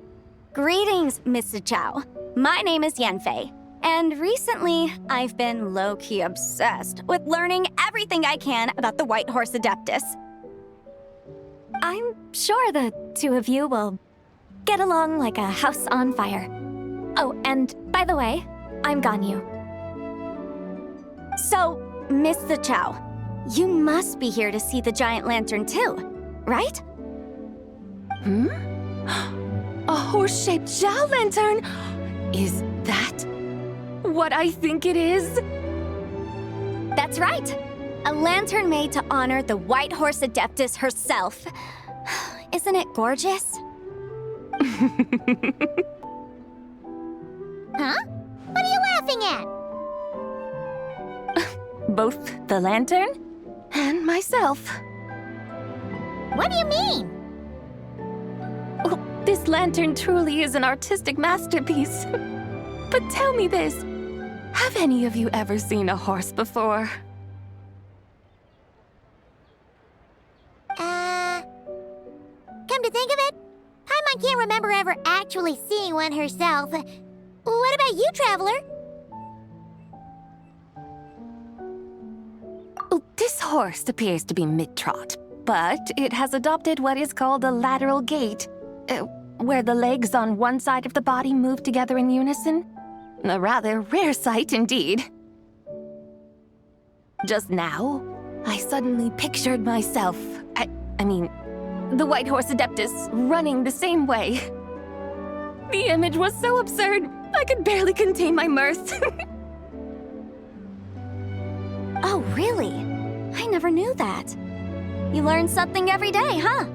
greetings, Miss Zichao. My name is Yanfei. And recently, I've been low-key obsessed with learning everything I can about the White Horse Adeptus. I'm sure the two of you will get along like a house on fire. Oh, and by the way, I'm Ganyu. So, Miss Zichao, you must be here to see the giant lantern too, right? A horse-shaped Zhao lantern? Is that what I think it is? That's right. A lantern made to honor the White Horse Adeptus herself. Isn't it gorgeous? Huh? What are you laughing at? Both the lantern and myself. What do you mean? Oh, this lantern truly is an artistic masterpiece. But tell me this, have any of you ever seen a horse before? Come to think of it, Paimon Paimon can't remember ever actually seeing one herself. What about you, Traveler? Oh, this horse appears to be mid-trot, but it has adopted what is called a lateral gait, where the legs on one side of the body move together in unison. A rather rare sight indeed. Just now, I suddenly pictured myself, I mean, the White Horse Adeptus running the same way. The image was so absurd, I could barely contain my mirth. Oh, really? I never knew that. You learn something every day, huh?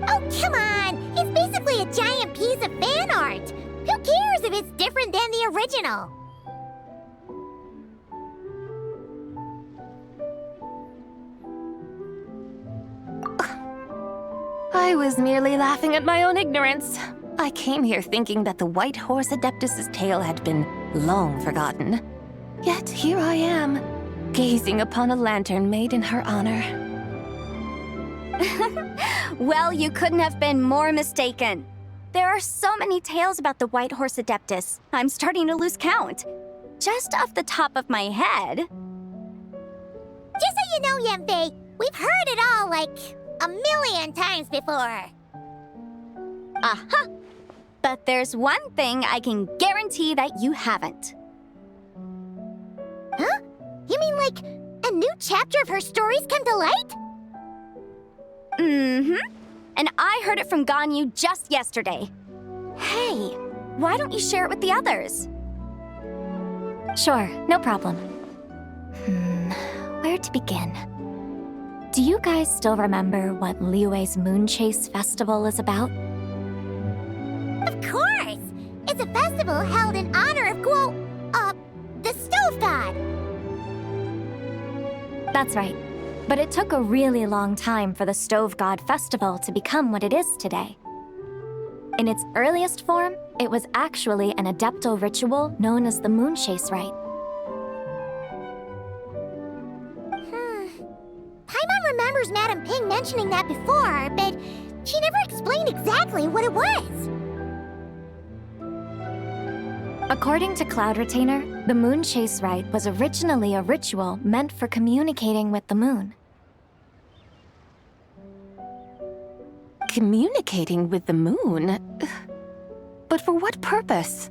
Oh, come on! It's basically a giant piece of fan art! Who cares if it's different than the original? I was merely laughing at my own ignorance. I came here thinking that the White Horse Adeptus's tale had been long forgotten. Yet here I am, gazing upon a lantern made in her honor. Well, you couldn't have been more mistaken. There are so many tales about the White Horse Adeptus, I'm starting to lose count. Just off the top of my head. Just so you know, Yemfei, we've heard it all like 1,000,000 times before. Uh-huh. But there's one thing I can guarantee that you haven't. Huh? You mean like a new chapter of her stories come to light? Mm-hmm. And I heard it from Ganyu just yesterday. Hey, why don't you share it with the others? Sure, no problem. Where to begin? Do you guys still remember what Liyue's Moon Chase Festival is about? Of course! It's a festival held in honor of the Stove God! That's right. But it took a really long time for the Stove God Festival to become what it is today. In its earliest form, it was actually an adeptal ritual known as the Moon Chase Rite. Paimon remembers Madame Ping mentioning that before, but she never explained exactly what it was. According to Cloud Retainer, the Moon Chase Rite was originally a ritual meant for communicating with the moon. Communicating with the moon? But for what purpose?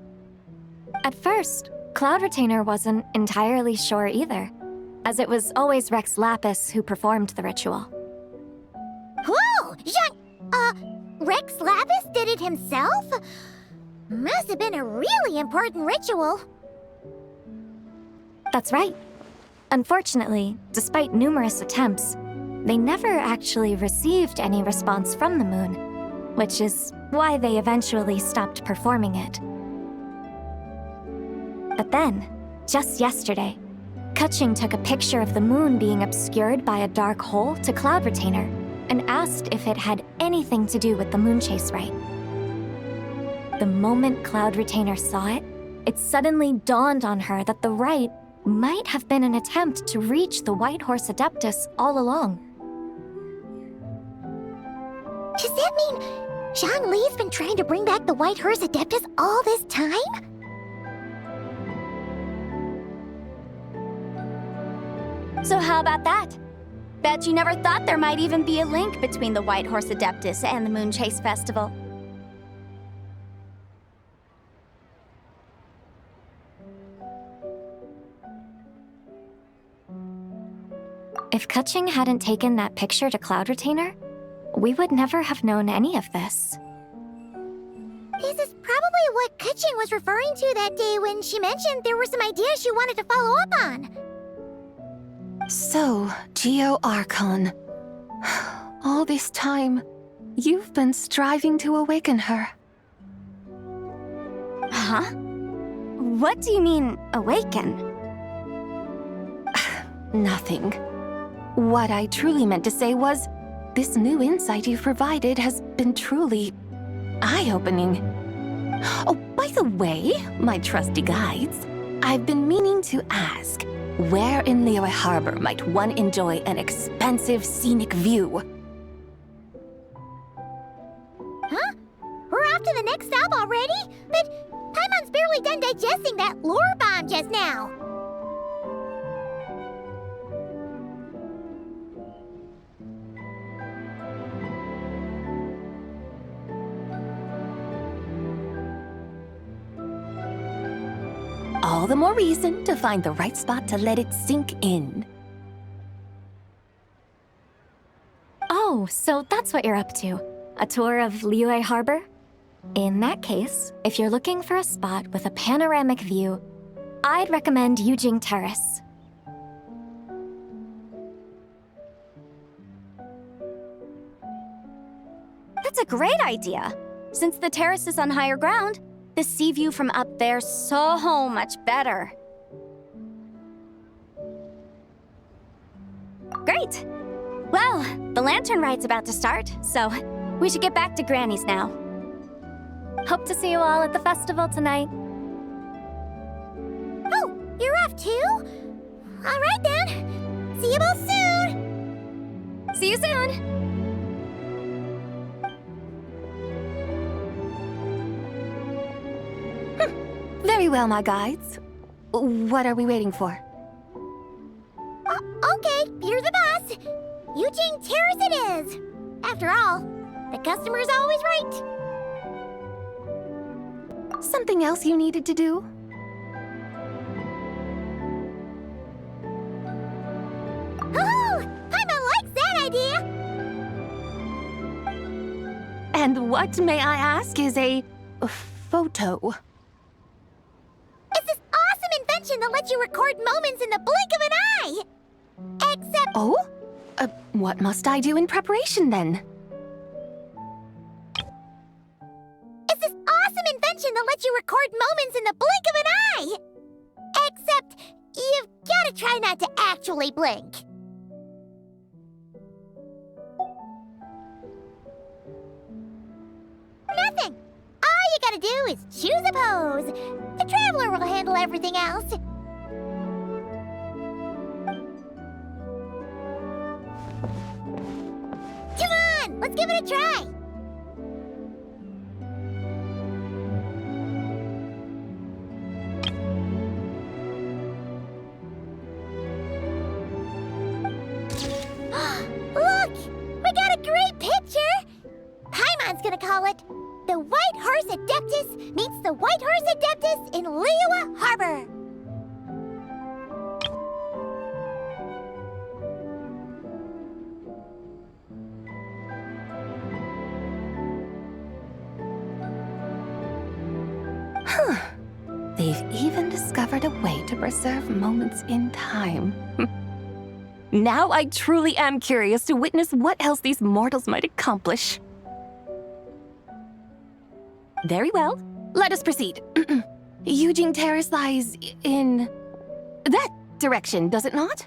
At first, Cloud Retainer wasn't entirely sure either, as it was always Rex Lapis who performed the ritual. Whoa! Rex Lapis did it himself? Must have been a really important ritual. That's right. Unfortunately, despite numerous attempts, they never actually received any response from the moon, which is why they eventually stopped performing it. But then, just yesterday, Kutching took a picture of the moon being obscured by a dark hole to Cloud Retainer and asked if it had anything to do with the Moon Chase Rite. The moment Cloud Retainer saw it, it suddenly dawned on her that the rite might have been an attempt to reach the White Horse Adeptus all along. Does that mean Zhang Li's been trying to bring back the White Horse Adeptus all this time? So how about that? Bet you never thought there might even be a link between the White Horse Adeptus and the Moon Chase Festival. If Kutching hadn't taken that picture to Cloud Retainer, we would never have known any of this. This is probably what Kutching was referring to that day when she mentioned there were some ideas she wanted to follow up on. So, Geo Archon. All this time, you've been striving to awaken her. Huh? What do you mean, awaken? Nothing. What I truly meant to say was, this new insight you've provided has been truly eye-opening. Oh, by the way, my trusty guides, I've been meaning to ask, where in Liyue Harbor might one enjoy an expansive scenic view? Huh? tour bomb just now. All the more reason to find the right spot to let it sink in. Oh, so that's what you're up to. A tour of Liyue Harbor? In that case, if you're looking for a spot with a panoramic view, I'd recommend Yujing Terrace. That's a great idea. Since the terrace is on higher ground, the sea view from up there's so much better. Great! Well, the lantern ride's about to start, so we should get back to Granny's now. Hope to see you all at the festival tonight. Oh, you're off too? All right then. See you both soon. See you soon! Very well, my guides. What are we waiting for? Okay, you're the boss. Yujing Terrace it is. After all, the customer's always right. Something else you needed to do? Oh, Paimon likes that idea. And what, may I ask, is a photo? It's this awesome invention that lets you record moments in the blink of an eye. Except... Oh? What must I do in preparation, then? It's this awesome invention that lets you record moments in the blink of an eye. Except, you've gotta try not to actually blink. Nothing. All you gotta do is choose a pose. The Traveler will handle everything else. Come on, let's give it a try. Look, we got a great picture. Paimon's gonna call it "The White Horse Adeptus Meets the White Horse Adeptus in Liyue Harbor." They've even discovered a way to preserve moments in time. Now I truly am curious to witness what else these mortals might accomplish. Very well, let us proceed. Yujing Terrace lies in that direction, does it not?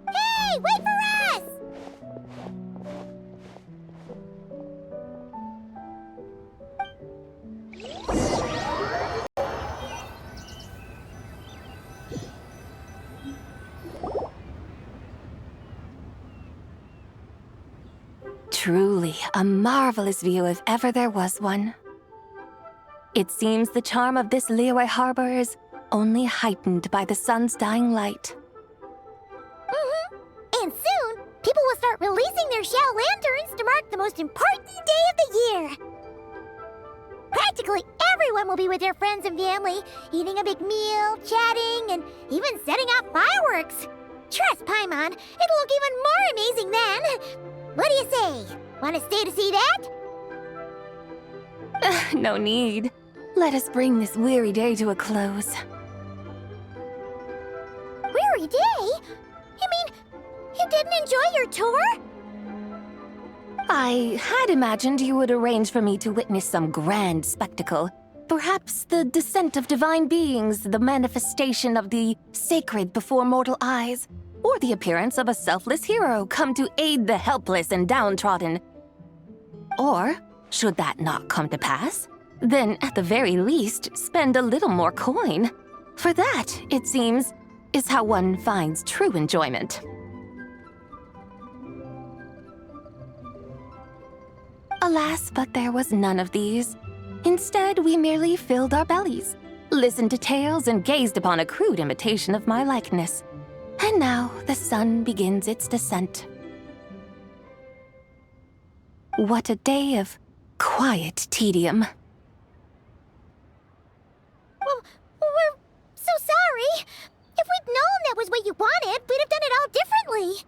Hey, wait for us! Truly a marvelous view if ever there was one. It seems the charm of this Liyue Harbor is only heightened by the sun's dying light. And soon, people will start releasing their shell lanterns to mark the most important day of the year. Practically everyone will be with their friends and family, eating a big meal, chatting, and even setting off fireworks. Trust Paimon, it'll look even more amazing then. What do you say? Want to stay to see that? No need. Let us bring this weary day to a close. Weary day? You mean you didn't enjoy your tour? I had imagined you would arrange for me to witness some grand spectacle. Perhaps the descent of divine beings, the manifestation of the sacred before mortal eyes, or the appearance of a selfless hero come to aid the helpless and downtrodden. Or, should that not come to pass, then at the very least spend a little more coin. For that, it seems, is how one finds true enjoyment. Alas, but there was none of these. Instead, we merely filled our bellies, listened to tales, and gazed upon a crude imitation of my likeness. And now the sun begins its descent. What a day of quiet tedium. Well, we're so sorry. If we'd known that was what you wanted, we'd have done it all differently.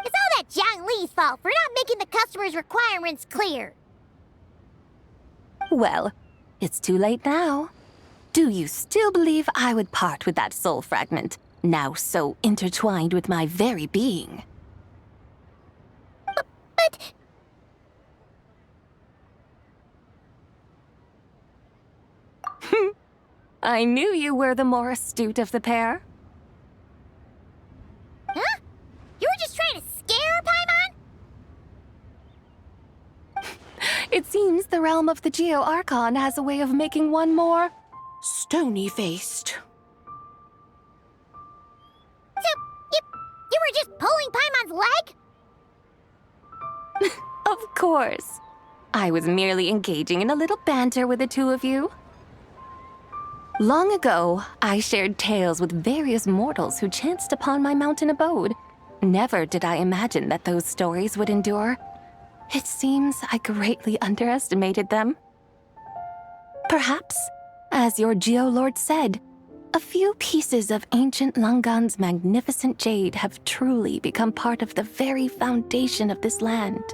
It's all that Zhang Li's fault for not making the customer's requirements clear. Well, it's too late now. Do you still believe I would part with that soul fragment, now so intertwined with my very being? But... I knew you were the more astute of the pair. Huh? You were just trying to scare Paimon? It seems the realm of the Geo Archon has a way of making one more stony-faced. So, you were just pulling Paimon's leg? Of course. I was merely engaging in a little banter with the two of you. Long ago, I shared tales with various mortals who chanced upon my mountain abode. Never did I imagine that those stories would endure. It seems I greatly underestimated them. Perhaps, as your Geolord said, a few pieces of ancient Langan's magnificent jade have truly become part of the very foundation of this land.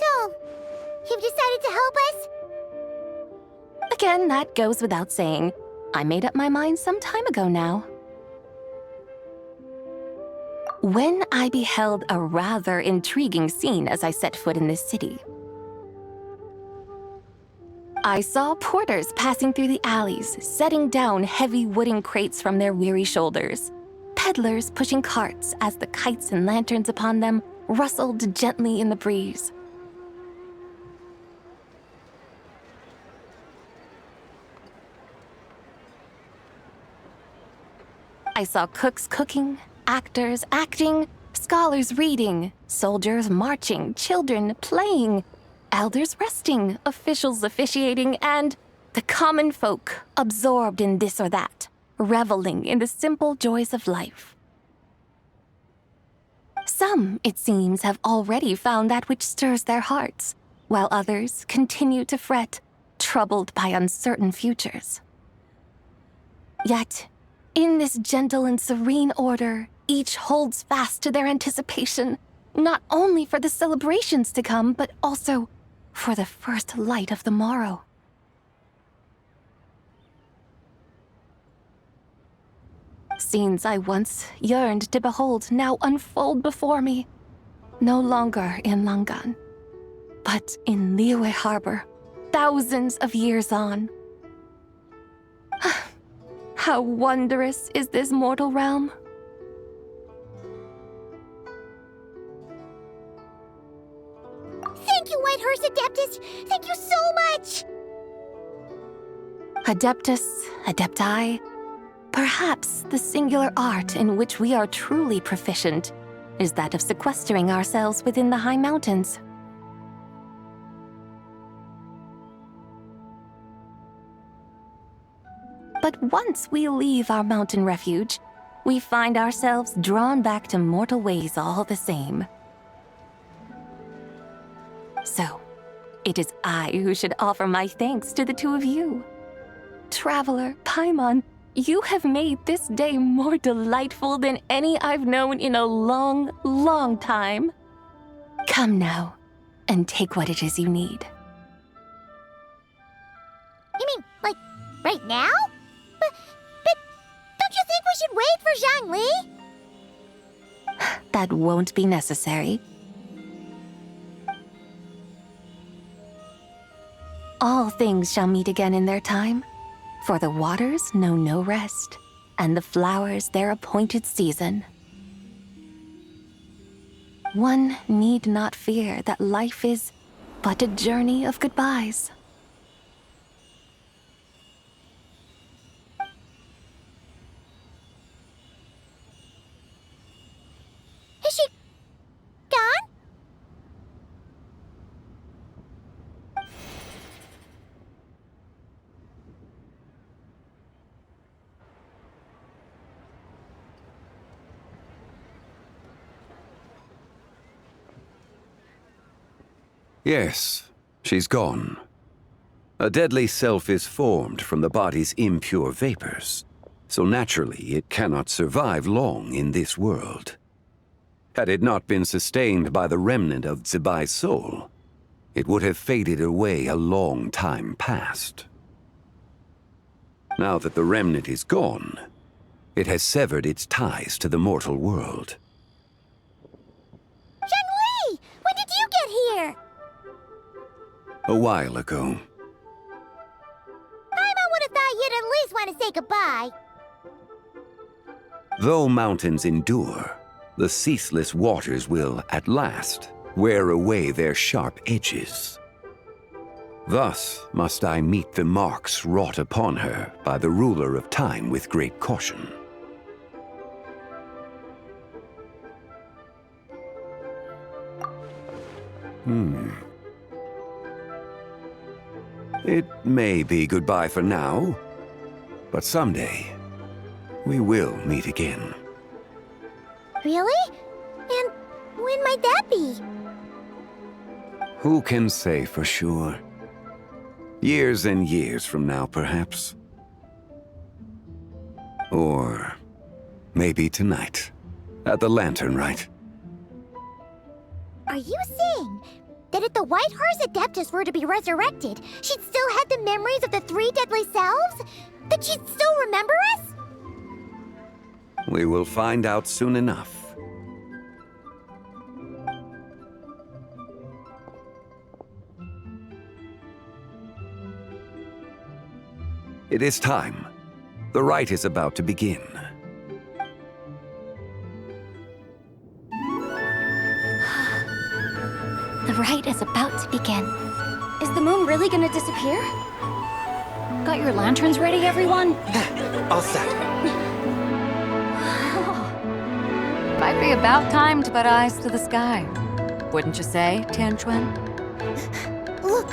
So, you've decided to help us? Again, that goes without saying. I made up my mind some time ago now. When I beheld a rather intriguing scene as I set foot in this city. I saw porters passing through the alleys, setting down heavy wooden crates from their weary shoulders. Peddlers pushing carts as the kites and lanterns upon them rustled gently in the breeze. I saw cooks cooking, actors acting, scholars reading, soldiers marching, children playing, elders resting, officials officiating, and the common folk absorbed in this or that, reveling in the simple joys of life. Some, it seems, have already found that which stirs their hearts, while others continue to fret, troubled by uncertain futures. Yet, in this gentle and serene order, each holds fast to their anticipation, not only for the celebrations to come, but also for the first light of the morrow. Scenes I once yearned to behold now unfold before me, no longer in Langan, but in Liyue Harbor, thousands of years on. How wondrous is this mortal realm? Thank you, Whitehorse Adeptus! Thank you so much! Adeptus, Adepti, perhaps the singular art in which we are truly proficient is that of sequestering ourselves within the high mountains. But once we leave our mountain refuge, we find ourselves drawn back to mortal ways all the same. So, it is I who should offer my thanks to the two of you. Traveler, Paimon, you have made this day more delightful than any I've known in a long, long time. Come now, and take what it is you need. You mean, like, right now? But don't you think we should wait for Zhang Li? That won't be necessary. All things shall meet again in their time, for the waters know no rest, and the flowers their appointed season. One need not fear that life is but a journey of goodbyes. Is she Yes, she's gone. A deadly self is formed from the body's impure vapors, so naturally it cannot survive long in this world. Had it not been sustained by the remnant of Zibai's soul, it would have faded away a long time past. Now that the remnant is gone, it has severed its ties to the mortal world. Shenhui! When did you get here? A while ago. Paimon would have thought you'd at least want to say goodbye. Though mountains endure, the ceaseless waters will, at last, wear away their sharp edges. Thus must I meet the marks wrought upon her by the ruler of time with great caution. It may be goodbye for now, but someday we will meet again. Really? And when might that be? Who can say for sure? Years and years from now, perhaps. Or maybe tonight, at the Lantern Rite. Are you saying that if the White Horse Adeptus were to be resurrected, she'd still have the memories of the three deadly selves? That she'd still remember us? We will find out soon enough. It is time. The rite is about to begin. The rite is about to begin. Is the moon really gonna disappear? Got your lanterns ready, everyone? All set. Might be about time to put eyes to the sky. Wouldn't you say, Tianchuan? Look!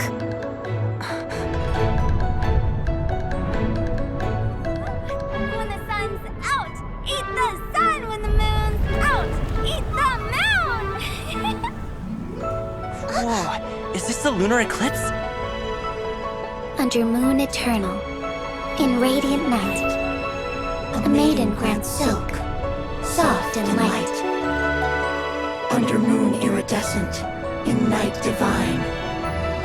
When the sun's out, eat the sun. When the moon's out, eat the moon. Whoa, is this the lunar eclipse? Under moon eternal, in radiant night, a maiden grants silk, soft and light. Under moon iridescent, in night divine,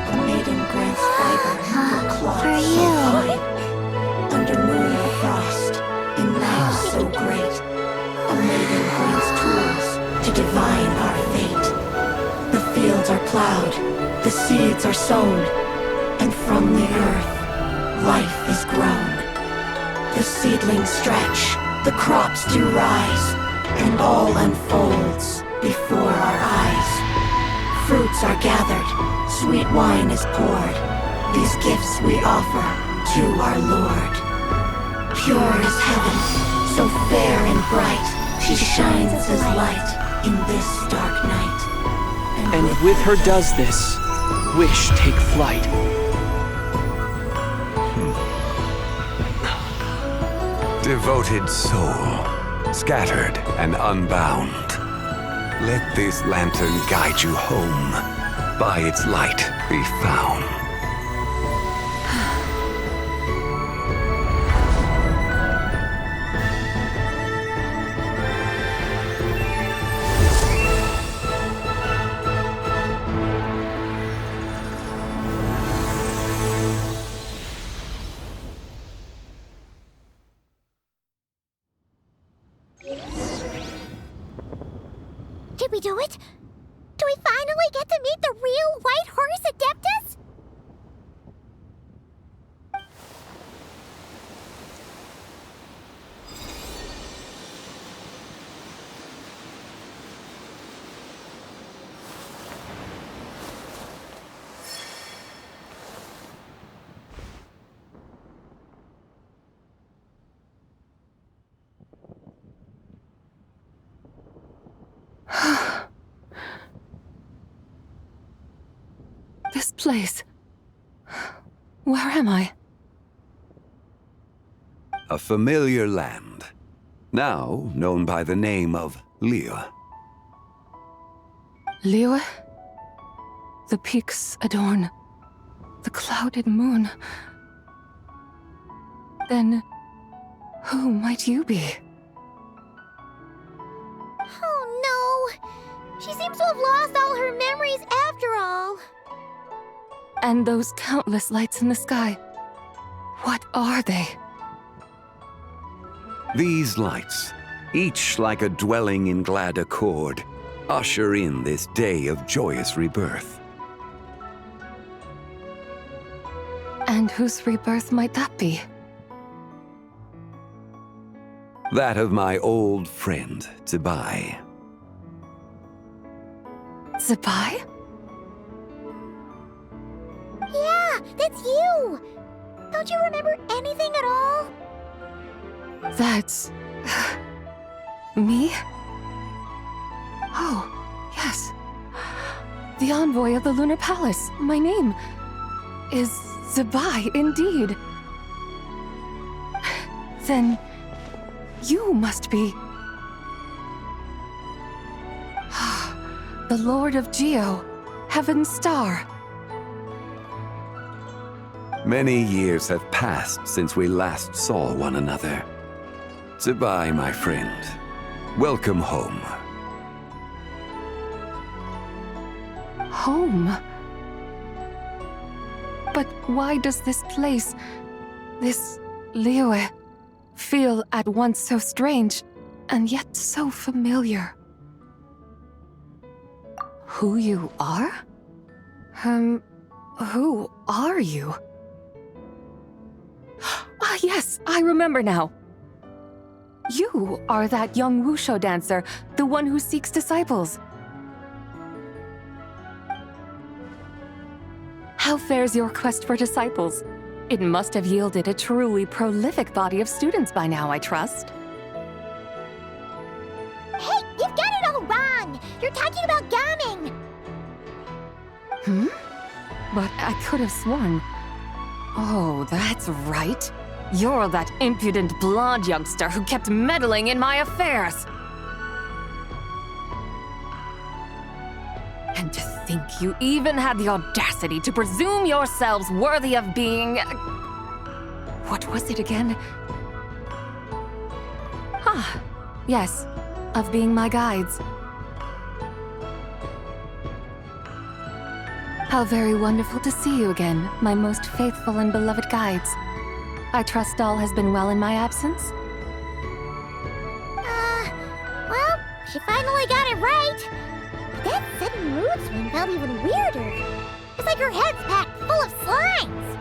a maiden grants fiber for cloth For so you. fine. Under moon of frost, in night so great, a maiden grants tools to divine our fate. The fields are plowed, the seeds are sown, and from the earth, life is grown. The seedlings stretch, the crops do rise, and all unfolds before our eyes. Fruits are gathered, sweet wine is poured. These gifts we offer to our Lord. Pure is heaven, so fair and bright. She shines as light in this dark night. And with her does this, wish take flight. Devoted soul, scattered and unbound. Let this lantern guide you home. By its light be found. Did we do it? Do we finally get to meet the real White Horse Adeptus? This place. Where am I? A familiar land, now known by the name of Liyue. Liyue? The peaks adorn the clouded moon. Then, who might you be? Oh no! She seems to have lost all her memories after all. And those countless lights in the sky, what are they? These lights, each like a dwelling in glad accord, usher in this day of joyous rebirth. And whose rebirth might that be? That of my old friend, Zebai. Zebai? Yeah, that's you! Don't you remember anything at all? That's... me? Oh, yes. The envoy of the Lunar Palace. My name is Zebai, indeed. Then you must be... the Lord of Geo, Heaven's Star. Many years have passed since we last saw one another. Zebai, my friend. Welcome home. Home? But why does this place, this Liyue, feel at once so strange and yet so familiar? Who you are? Who are you? Ah, yes, I remember now. You are that young wushu dancer, the one who seeks disciples. How fares your quest for disciples? It must have yielded a truly prolific body of students by now, I trust. Hey, you've got it all wrong! You're talking about Gaming! But I could have sworn... Oh, that's right. You're that impudent blonde youngster who kept meddling in my affairs. And to think you even had the audacity to presume yourselves worthy of being... What was it again? Ah, yes, of being my guides. How very wonderful to see you again, my most faithful and beloved guides. I trust all has been well in my absence? Well, she finally got it right. But that sudden mood swing felt even weirder. It's like her head's packed full of slimes.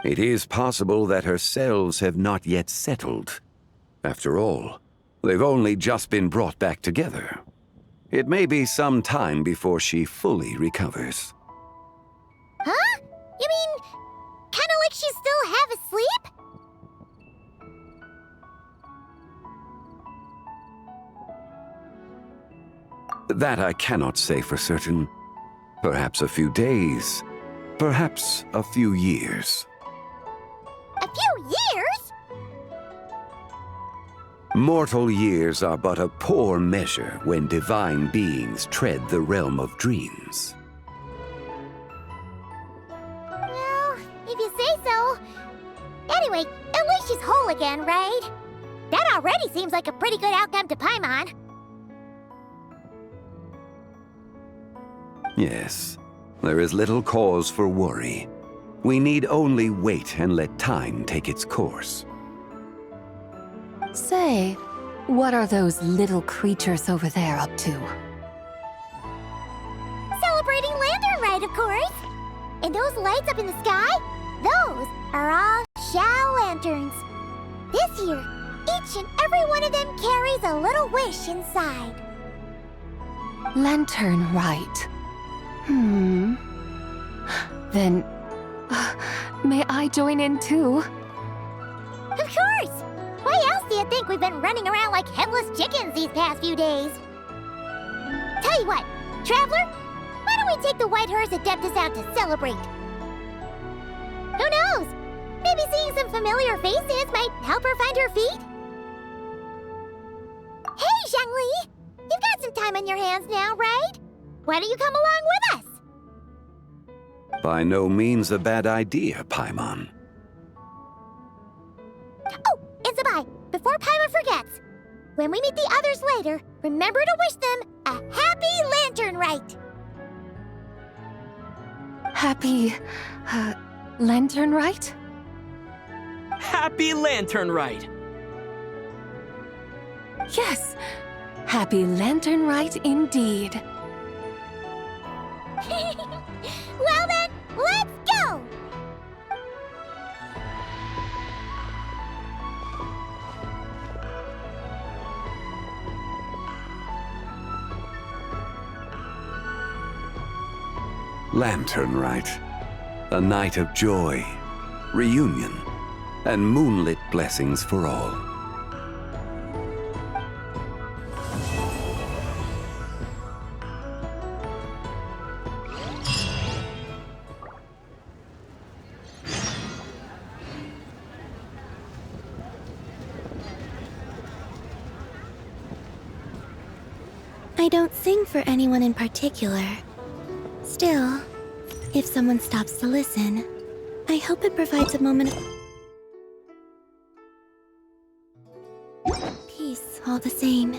It is possible that her cells have not yet settled. After all, they've only just been brought back together. It may be some time before she fully recovers. Huh? You mean, kinda like she's still half asleep? That I cannot say for certain. Perhaps a few days. Perhaps a few years. A few years? Mortal years are but a poor measure when divine beings tread the realm of dreams. Well, if you say so. Anyway, at least she's whole again, right? That already seems like a pretty good outcome to Paimon. Yes, there is little cause for worry. We need only wait and let time take its course. Say, what are those little creatures over there up to? Celebrating Lantern Rite, of course! And those lights up in the sky? Those are all Xiao lanterns. This year, each and every one of them carries a little wish inside. Lantern Rite. Then, may I join in too? Of course! Why else do you think we've been running around like headless chickens these past few days? Tell you what, Traveler, why don't we take the White Horse Adeptus out to celebrate? Who knows? Maybe seeing some familiar faces might help her find her feet? Hey, Zhangli! You've got time on your hands now, right? Why don't you come along with us? By no means a bad idea, Paimon. Oh, and Zabai, before Paimon forgets, when we meet the others later, remember to wish them a happy lantern rite. Happy, lantern rite? Happy Lantern Rite! Yes, happy lantern rite indeed. Well then, let's go! Lantern Rite. A night of joy, reunion, and moonlit blessings for all. I don't sing for anyone in particular. Still, if someone stops to listen, I hope it provides a moment of peace all the same.